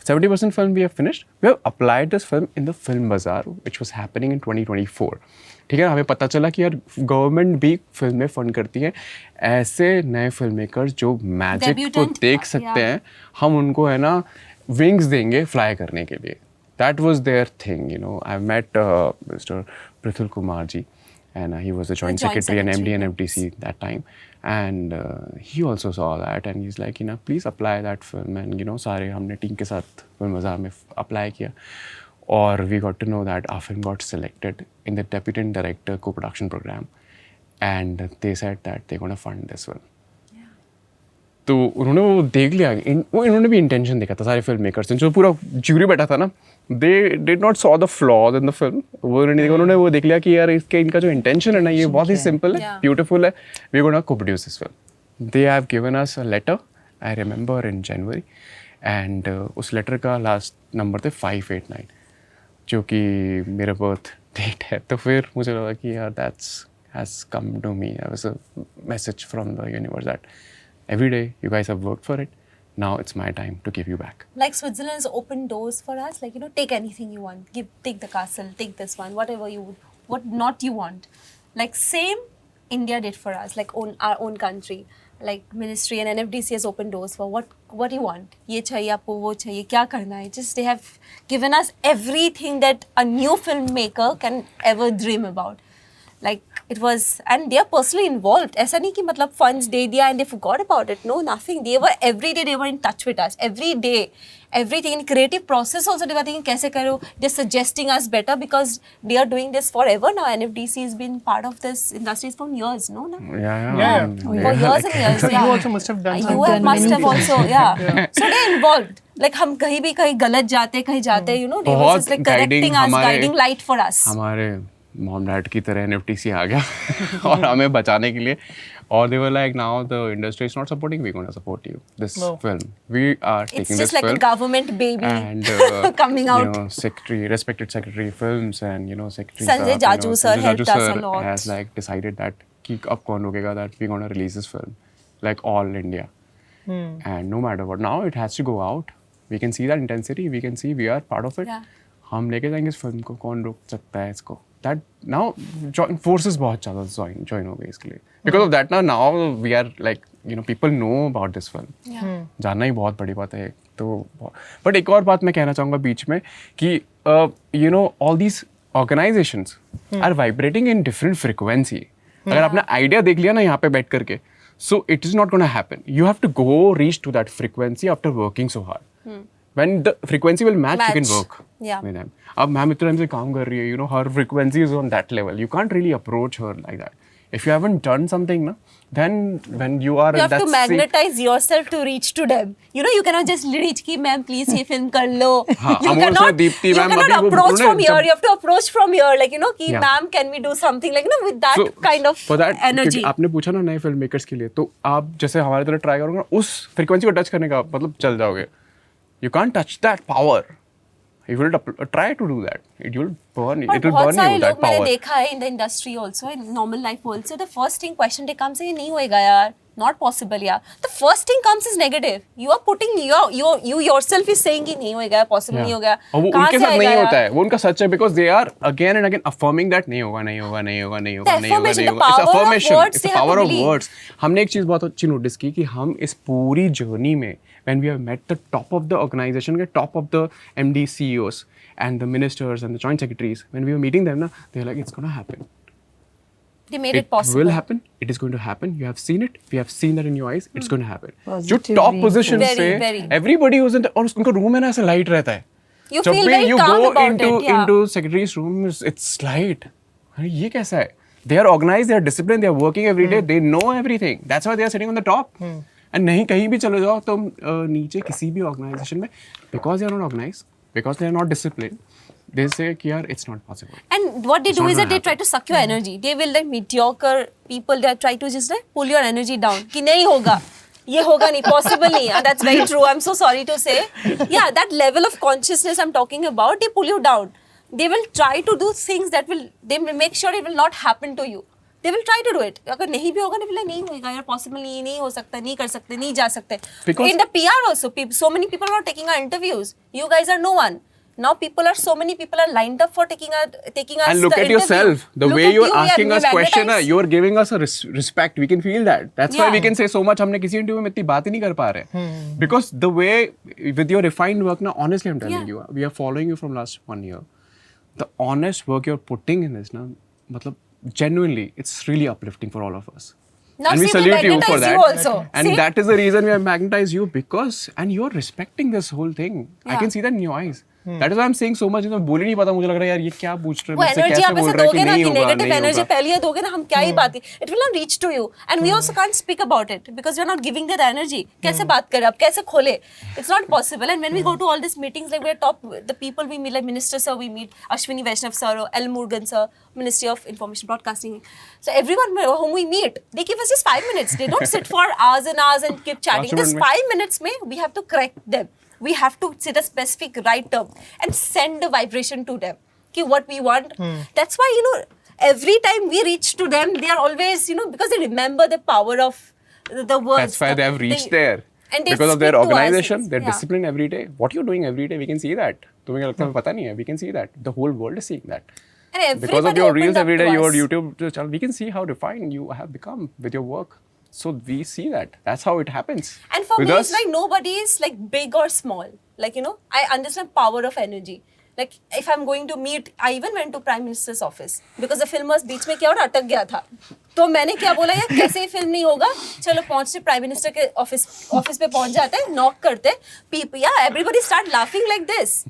70% film we have finished. We have applied this film in the Film Bazaar, which was happening in 2024. ठीक है, हमें पता चला कि यार गवर्नमेंट भी फिल्में फंड करती है. ऐसे नए फिल्म मेकर्स जो मैजिक को Debutant, देख सकते हैं, हम उनको है ना विंग्स देंगे फ्लाई करने के लिए. That was their thing, you know. I met Mr. Prithul Kumar ji, and he was the joint secretary and MD and FDC that time. And he also saw that, and he's like, you know, please apply that film. And you know, सारे हमने team के साथ film बाजार में apply किया, और we got to know that our film got selected in the deputy director co-production program, and they said that they're going to fund this film. तो उन्होंने वो देख लिया, वो इन्होंने भी इंटेंशन देखा था सारे फिल्म मेकर्स ने, जो पूरा ज्यूरी बैठा था ना, they did not saw the flaws in the film. वो उन्होंने वो देख लिया कि यार इसके इनका जो इंटेंशन है ना, ये बहुत ही सिंपल है, ब्यूटीफुल है, we are gonna co-produce this film. They have given us a letter, I remember, in January, and उस लेटर का लास्ट नंबर थे 589, जो कि मेरा बर्थ डेट है. तो फिर मुझे लगा कि यार that's has come to me. That was a message from the universe that every day you guys have worked for it, now it's my time to give you back. Like Switzerland has opened doors for us, like, you know, take anything you want, take the castle, take this one, whatever you, what not you want. Like same India did for us, like our own country, like ministry and NFDC has opened doors for what you want. ये चाहिए आपको, वो चाहिए, क्या करना है. Just they have given us everything that a new filmmaker can ever dream about. Like it was, and they are personally involved. ऐसा नहीं कि मतलब funds दे दिया and they forgot about it. No, nothing. They were every day. They were in touch with us every day. Everything in creative process also they were thinking कैसे करो. They're suggesting us better because they are doing this forever now. NFDC has been part of this industry for years, no? Yeah. For years and years. So yeah. you also must have done You something. have must have also, yeah. So they're involved. Like हम कहीं भी कहीं गलत जाते, कहीं जाते, you know, they were just like correcting us, guiding light for us. हमारे mom dad की तरह NFTC आ गया और हमें बचाने के लिए. और they were like, now the industry is not supporting, we're going to support you. This film, we are taking It's this just like film. a government baby And coming out. You know, respected secretary films, and you know, secretary Sanjay Jaju sir helped us a lot. has like decided that कि अब कौन रोकेगा, that we're going to release this film, like all India. And no matter what, now it has to go out. We can see that intensity, we can see we are part of it. Yeah. हम लेके जाएंगे इस film को, कौन रोक सकता है इसको. That now forces बहुत ज़्यादा join हो गई इसके लिए. Because of that now we are like, you know, people know about this film. जानना ही बहुत बड़ी बात है. तो but एक और बात मैं कहना चाहूँगा बीच में कि you know, all these organizations are vibrating in different frequency. अगर आपने idea देख लिया ना यहाँ पे बैठ करके, so it is not going to happen. You have to go reach to that frequency after working so hard. When the frequency will match, you can work with them. अब मैम इतने time से काम कर रही है, you know, her frequency is on that level. You can't really approach her like that. If you haven't done something, na, then when you are You in have that to magnetize yourself to reach to them. You know, you cannot just reach ki ma'am please ये film कर लो. हाँ, You हम उसमें cannot, Deepti you ma'am cannot अभी वो approach उन्होंने from here. जब- You have to approach from here, like you know कि Yeah. ma'am can we do something like you know with that So, kind of for that, energy. क्योंकि आपने पूछा ना नए फिल्म मेकर्स के लिए, तो आप जैसे हमारे तरह ट्राई करोगे ना, उस फ्रीक्वेंसी को टच करने का मतलब चल जाओगे. You can't touch that power. You will try to do that. It will burn. और It will बहुत burn सारे you, लोग that मैंने power. देखा है in the industry also, in normal life also, the first thing question they come say ये नहीं होएगा यार, not possible यार. The first thing comes is negative. You are putting you yourself is saying कि नहीं होएगा, possible नहीं होगा. और वो कहाँ उनके से साथ आएगा नहीं यार? होता है, वो उनका सच है, because they are again and again affirming that नहीं होगा, नहीं होगा, नहीं होगा, नहीं होगा, The नहीं होगा, affirmation, नहीं the होगा. It's power of affirmation. words It's the they have power to of believe. words. हमने एक चीज बहुत अच्छी नोटिस की कि हम इस पूरी जर्नी में when we have met the top of the organization, के top of the MD CEOs and the ministers and the joint secretaries, when we were meeting them, na, they're like, it's gonna happen. They made it possible. will happen. It is going to happen. You have seen it. We have seen that in your eyes. It's going to happen. जो Positive top position Very, से very. everybody who's in the, और उनका room है ना ऐसा light रहता है. You जब feel भी very you calm go about into it, yeah. into secretary's room, it's light. अरे ये कैसा है? They are organized. They are disciplined. They are working every day. They know everything. That's why they are sitting on the top. And नहीं कहीं भी चले जाओ तुम नीचे किसी भी organization में, because they are not organized, because they are not disciplined, they say कि यार it's not possible. And what they It's do not is that gonna they try to suck your energy. They will like mediocre people. They try to just like pull your energy down. कि नहीं होगा, ये होगा नहीं, possible नहीं. And that's very true. I'm so sorry to say. Yeah, that level of consciousness I'm talking about, they pull you down. They will try to do things that will, they will make sure it will not happen to you. They will try to do it. अगर नहीं भी होगा ना, like नहीं होगा यार, possible नहीं, नहीं हो सकता, नहीं कर सकते, नहीं जा सकते. Because- in the PR also, so many people are not taking our interviews. You guys are no one. Now so many people are lined up for taking us And look the at interview. yourself. The Look way at you're you, yeah, asking us we question, magnetize. you're giving us a respect. We can feel that. That's why we Yeah. can say so much. हमने किसी interview में इतनी बात ही नहीं कर पा रहे. Because the way with your refined work, now honestly I'm telling Yeah. you, we are following you from last 1 year. The honest work you're putting in this, now, मतलब genuinely, it's really uplifting for all of us. Now and we see, we salute you for magnetize that. you also. And See? that is the reason we have magnetized you, because and you're respecting this whole thing. I Yeah. can see that in your eyes. That is why I'm saying so much. बोल ही नहीं पाता, मुझे लग रहा है यार ये क्या पूछ रहे हैं, वो मुझसे एनर्जी कैसे आप बोल ऐसे रहा है दोगे कि ना नहीं कि होगा, नेगेटिव नहीं एनर्जी होगा. पहले ही दोगे ना, हम क्या ही बात है, it will not reach to you and we also can't speak about it because we are not giving that energy. कैसे बात करें अब, कैसे खोले, it's not possible. And when we go to all this meetings, like we are top the people we meet, like minister sir we meet, Ashwini Vaishnaw sir, L Murugan sir, Ministry of Information Broadcasting. So everyone whom we meet, they give us just 5 minutes. They don't sit for hours and hours and keep chatting. Just 5 minutes mein, we have to correct them. We have to sit a specific right term and send a vibration to them. Ki what we want. That's why, you know, every time we reach to them, they are always, you know, because they remember the power of the words. That's why they have reached there. And they Because of their speak to us. organization, they're Yeah. disciplined every day. What you're doing every day, we can see that. तुम्हें लगता है पता नहीं है, we can see that. The whole world is seeing that. And Because of everybody your opened reels up every to day, your us. YouTube channel, we can see how refined you have become with your work. So we see that. That's how it happens. And for with me, us, it's like nobody is like big or small. Like, you know, I understand power of energy. Like, if I'm going to meet, I even went to Prime Minister's office because the film was बीच में क्या और अटक गया था. तो मैंने क्या बोला, यार कैसे ही फिल्म नहीं होगा, चलो पहुंचते प्राइम मिनिस्टर के ऑफिस पे पहुंच जाते हैं, नॉक करते, पीपल या everybody start laughing like this.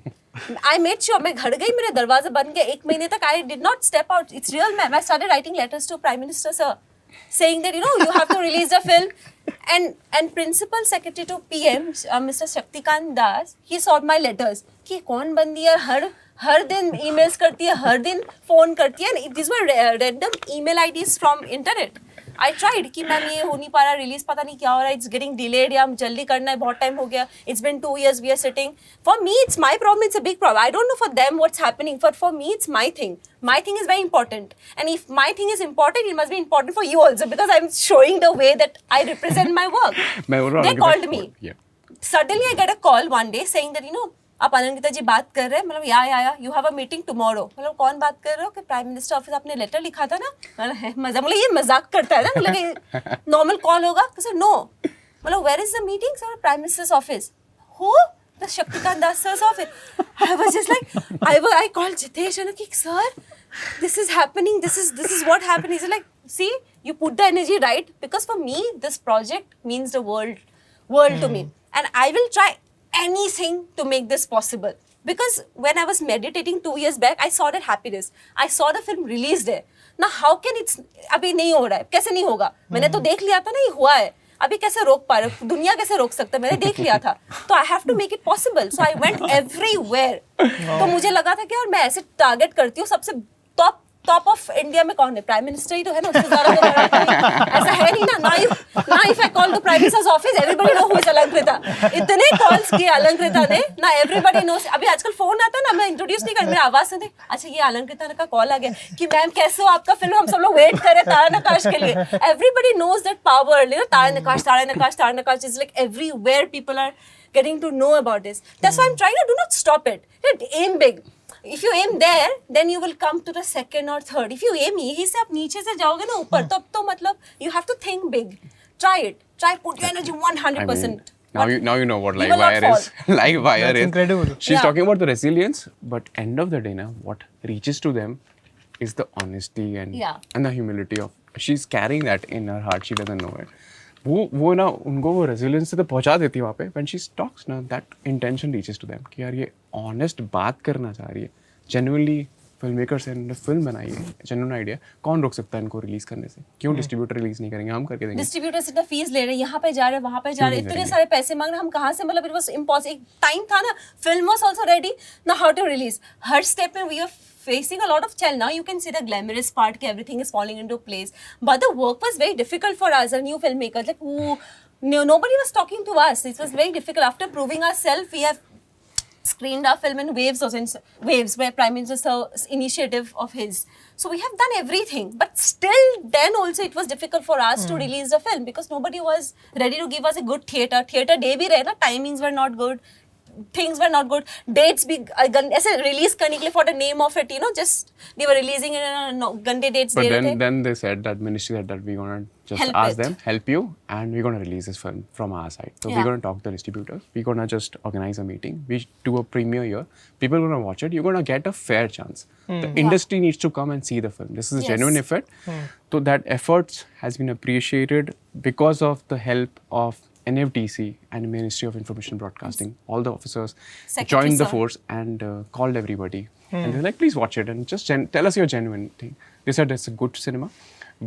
I made sure, मैं घर गई, मेरे दरवाजा बंद गया 1 महीने तक. I did not step out. It's real, ma'am. I started writing letters to Prime Minister sir, saying that, you know, you have to release the film. And principal secretary to PM, Mr. Shaktikant Das, he saw my letters. कि कौन बंदी है, हर दिन emails करती है, हर दिन phone करती है. And these were random email IDs from internet. I tried कि मैम ये हो नहीं पा रहा, रिलीज पता नहीं क्या हो रहा है, it's getting delayed, या जल्दी करना है, बहुत टाइम हो गया, it's been 2 years we are sitting. For me it's my problem, it's a big problem. I don't know for them what's happening, but for me it's my thing. My thing is very important, and if my thing is important, it must be important for you also, because I'm showing the way that I represent my work. मैं बोल रहा हूँ They कि called me. Yeah. Suddenly I get a call one day saying that, you know, आप अनंगिता जी बात कर रहे हैं, मतलब या you have a meeting tomorrow. मतलब कौन बात कर रहे हो, कि प्राइम मिनिस्टर ऑफिस आपने लेटर लिखा था ना. मतलब ये मजाक करता है ना, मतलब नॉर्मल कॉल होगा. सर नो, मतलब where is the meeting, sir prime minister's office. Who? The Shaktikanta Das sir's office. I was just like, I called Jitesh and like, sir, this is happening, this is what happened. He's like, see, you put the energy right, because for me this project means the world to me, and I will try anything to make this possible. Because when I was meditating 2 years back, I saw that happiness. I saw the film released there. ना how can it's अभी नहीं हो रहा है, कैसे नहीं होगा, मैंने तो देख लिया था ना ये हुआ है, अभी कैसे रोक पा रहे, दुनिया कैसे रोक सकता है, मैंने देख लिया था, तो I have to make it possible, so I went everywhere. तो मुझे लगा था कि यार मैं ऐसे टारगेट करती हूँ सबसे टॉप ऑफ इंडिया में कौन है, प्राइम मिनिस्टर ही तो है ना, उससे ज्यादा तो ऐसा है नहीं ना if I call the prime minister's office everybody know who is Alankrita, इतने कॉल्स किए अलंकृता ने ना, एवरीबॉडी नोस, अभी आजकल फोन आता है ना, मैं इंट्रोड्यूस नहीं कर, मेरी आवाज सुनते अच्छा ये अलंकृता का कॉल आ गया कि मैम कैसे हो, आपका फिल्म हम सब लोग वेट कर रहे तारा नकाश के लिए, everybody knows that power, you know, Tara Nakash is like everywhere, people are getting to know about this. That's why I'm trying to do not stop it. Aim big. If you aim there, then you will come to the second or third. If you aim यहीं से आप नीचे से जाओगे ना ऊपर, तब तो मतलब you have to think big. Try it. Put your energy 100%. Now you know what You live will not wire is. fall. Live wire That's is. incredible. She's Yeah. talking about the resilience, but end of the day, now what reaches to them is the honesty and the humility of. She's carrying that in her heart. She doesn't know it. वो ना उनको वो resilience से तो पहुंचा देती है वहाँ पे, व्हेन शी टॉक्स ना, that intention reaches to them कि यार ये ऑनेस्ट बात करना चाह रही है, जेन्युइनली फिल्म मेकर्स ने फिल्म बनाई है, जेन्युइन आइडिया, कौन रोक सकता है इनको रिलीज करने से, क्यों डिस्ट्रीब्यूटर रिलीज नहीं करेंगे, हम करके देंगे। डिस्ट्रीब्यूटर्स इतना फीस ले रहे हैं, यहाँ पे जा रहे हैं, वहाँ पे जा रहे हैं, इतने सारे पैसे मांग रहे हैं, हम कहाँ से, मतलब इट वाज इम्पॉसिबल। एक टाइम था ना, फिल्म वाज आल्सो रेडी ना, हाउ टू रिलीज, हर स्टेप में we are facing a lot of challenge. Now you can see the glamorous part, everything is falling into place, but the work was very difficult for us, a new filmmakers, like nobody was talking to us. It was very difficult. After proving ourselves, we have screened our film in Waves, also in Waves, where Prime Minister's initiative of his. So we have done everything, but still then also it was difficult for us to release the film because nobody was ready to give us a good theatre day bhi rahe na, timings were not good, things were not good, dates bhi ऐसे release करने के लिए for the name of it, you know, just they were releasing it in gande dates But दे रहे थे. then they said, that ministry said that we're gonna just Help ask it. them, help you, and we're gonna release this film from our side. So Yeah. we're gonna talk to the distributors. We're gonna just organize a meeting. We do a premiere here. People are gonna watch it. You're gonna get a fair chance. The industry needs to come and see the film. This is a Yes. genuine effort. So that efforts has been appreciated because of the help of NFDC and Ministry of Information Broadcasting. All the officers Secretary joined the sir. force and called everybody. And they're like, please watch it and just tell us your genuine thing. They said it's a good cinema.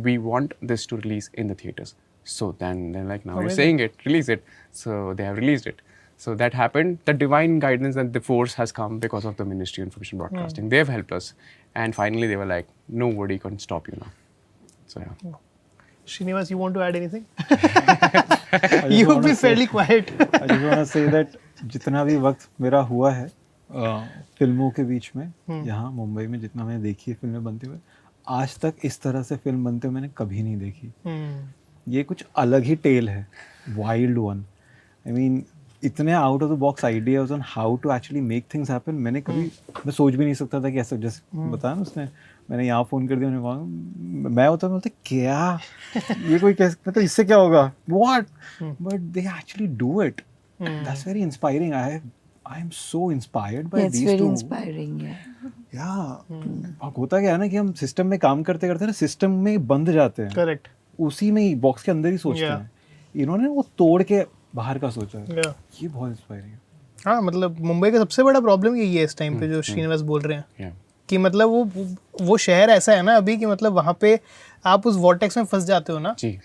We want this to release in the theaters. So then they're like, now you're saying it, release it. So they have released it. So that happened. The divine guidance and the force has come because of the Ministry of Information Broadcasting. They've helped us. And finally they were like, nobody can stop you now. So yeah. Srinivas, you want to add anything? I just You wanna be say- fairly quiet. I just want to say that जितना भी वक्त मेरा हुआ है फिल्मों के बीच में, यहाँ मुंबई में जितना मैंने देखी है फिल्में बनते हुए, आज तक इस तरह से फिल्म बनते हुए मैंने कभी नहीं देखी। ये कुछ अलग ही टेल है, वाइल्ड वन। आई मीन इतने out of the box ideas on how to actually make things happen मैंने कभी मैं सोच भी नहीं सकता था कि ऐसा, जैसे बताया ना उसने, मैंने यहाँ फ़ोन कर दिया, मैंने कहा मैं होता बोलते क्या ये कोई कैसे, मतलब इससे क्या होगा, what, but they actually do it. That's very inspiring. I am so inspired by Yeah, it's these very too. inspiring. Yeah. या होता क्या है ना कि हम सिस्टम में काम करते करते ना सिस्टम में बंध जाते हैं, Correct. उसी में ही बॉक्स के अंदर ही सोचते Yeah. हैं। इन्होंने वो तोड़ के बाहर का सोचा है, Yeah. ये बहुत इंस्पायरिंग है। हाँ, मतलब मुंबई का सबसे बड़ा प्रॉब्लम यही है इस टाइम पे जो श्रीनिवास बोल रहे हैं Yeah. कि मतलब वो शहर ऐसा है ना अभी कि मतलब वहाँ पे आप उस वॉर्टेक्स में फंस जाते हो ना, जी।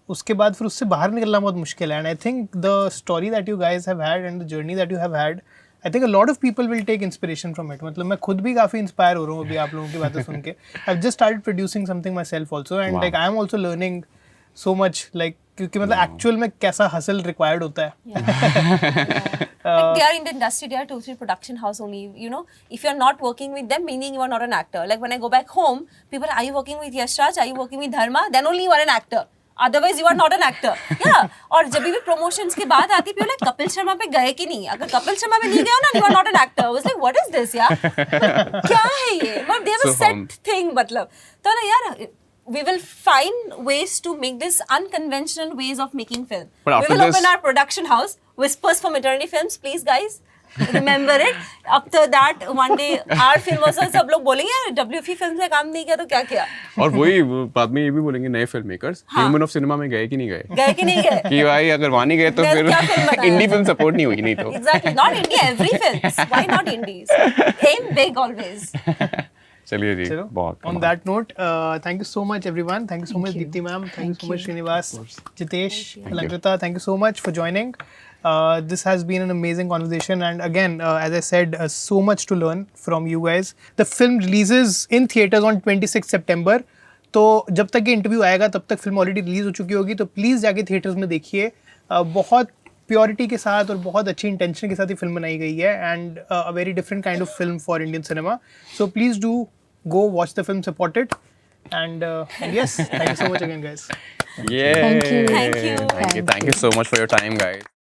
उसके बाद फिर उससे बाहर निकलना बहुत मुश्किल है। And I think the story that you guys have had and the journey that you have had, I think a lot of people will take inspiration from it. मतलब मैं खुद भी काफ़ी इंस्पायर हो रहा हूँ अभी आप लोगों की बातें सुन के। I just started producing something my self also and like I am also learning so much, like क्योंकि मतलब एक्चुअल में कैसा हसल रिक्वायर्ड होता है। Like they are in the industry, they are 2-3 production house only. You know, if you are not working with them, meaning you are not an actor. Like when I go back home, people are you working with Yash Raj? Are you working with Dharma? Then only you are an actor. Otherwise you are not an actor. Yeah. और जब भी promotions की बात आती है, people like Kapil Sharma पे गए कि नहीं? अगर कपिल शर्मा में नहीं गए हो ना, you are not an actor. I was like, what is this यार? क्या है ये? But they have a So set thing मतलब. तो ना यार, we will find ways to make this unconventional ways of making film. But We after will this- open our production house, Whispers for Maternity Films, please guys. Remember it. After that, one day our film also सब लोग बोलेंगे WFE film से काम नहीं किया तो क्या किया? और वही बाद में ये भी बोलेंगे नए film makers, human of cinema में गए कि नहीं गए, गए कि नहीं गए? कि भाई अगर वहाँ नहीं गए तो मैं क्या film फिर बनाया? इंडी फिल्म सपोर्ट नहीं हुई नहीं तो। Exactly. Not India, every films. Why not Indies? Aim big always. चलिए जी, चलो बहुत on कमाल। that note, thank you so much everyone. Thank you so much you. Deepti ma'am. Thank you so much you. Srinivas, Jitesh, you. Alankrita. Thank you so much for joining. This has been an amazing conversation, and again, as I said, so much to learn from you guys. The film releases in theaters on 26 September. तो जब तक ये interview आएगा तब तक film already release हो चुकी होगी, तो प्लीज़ जाके थिएटर्स में देखिए. बहुत प्योरिटी के साथ और बहुत अच्छी इंटेंशन के साथ ये फिल्म बनाई गई है, and a very different kind of film for Indian cinema. So please do go watch the film, support it, and yes, thank you so much again, guys. Yeah. Thank you. Thank you so much for your time, guys.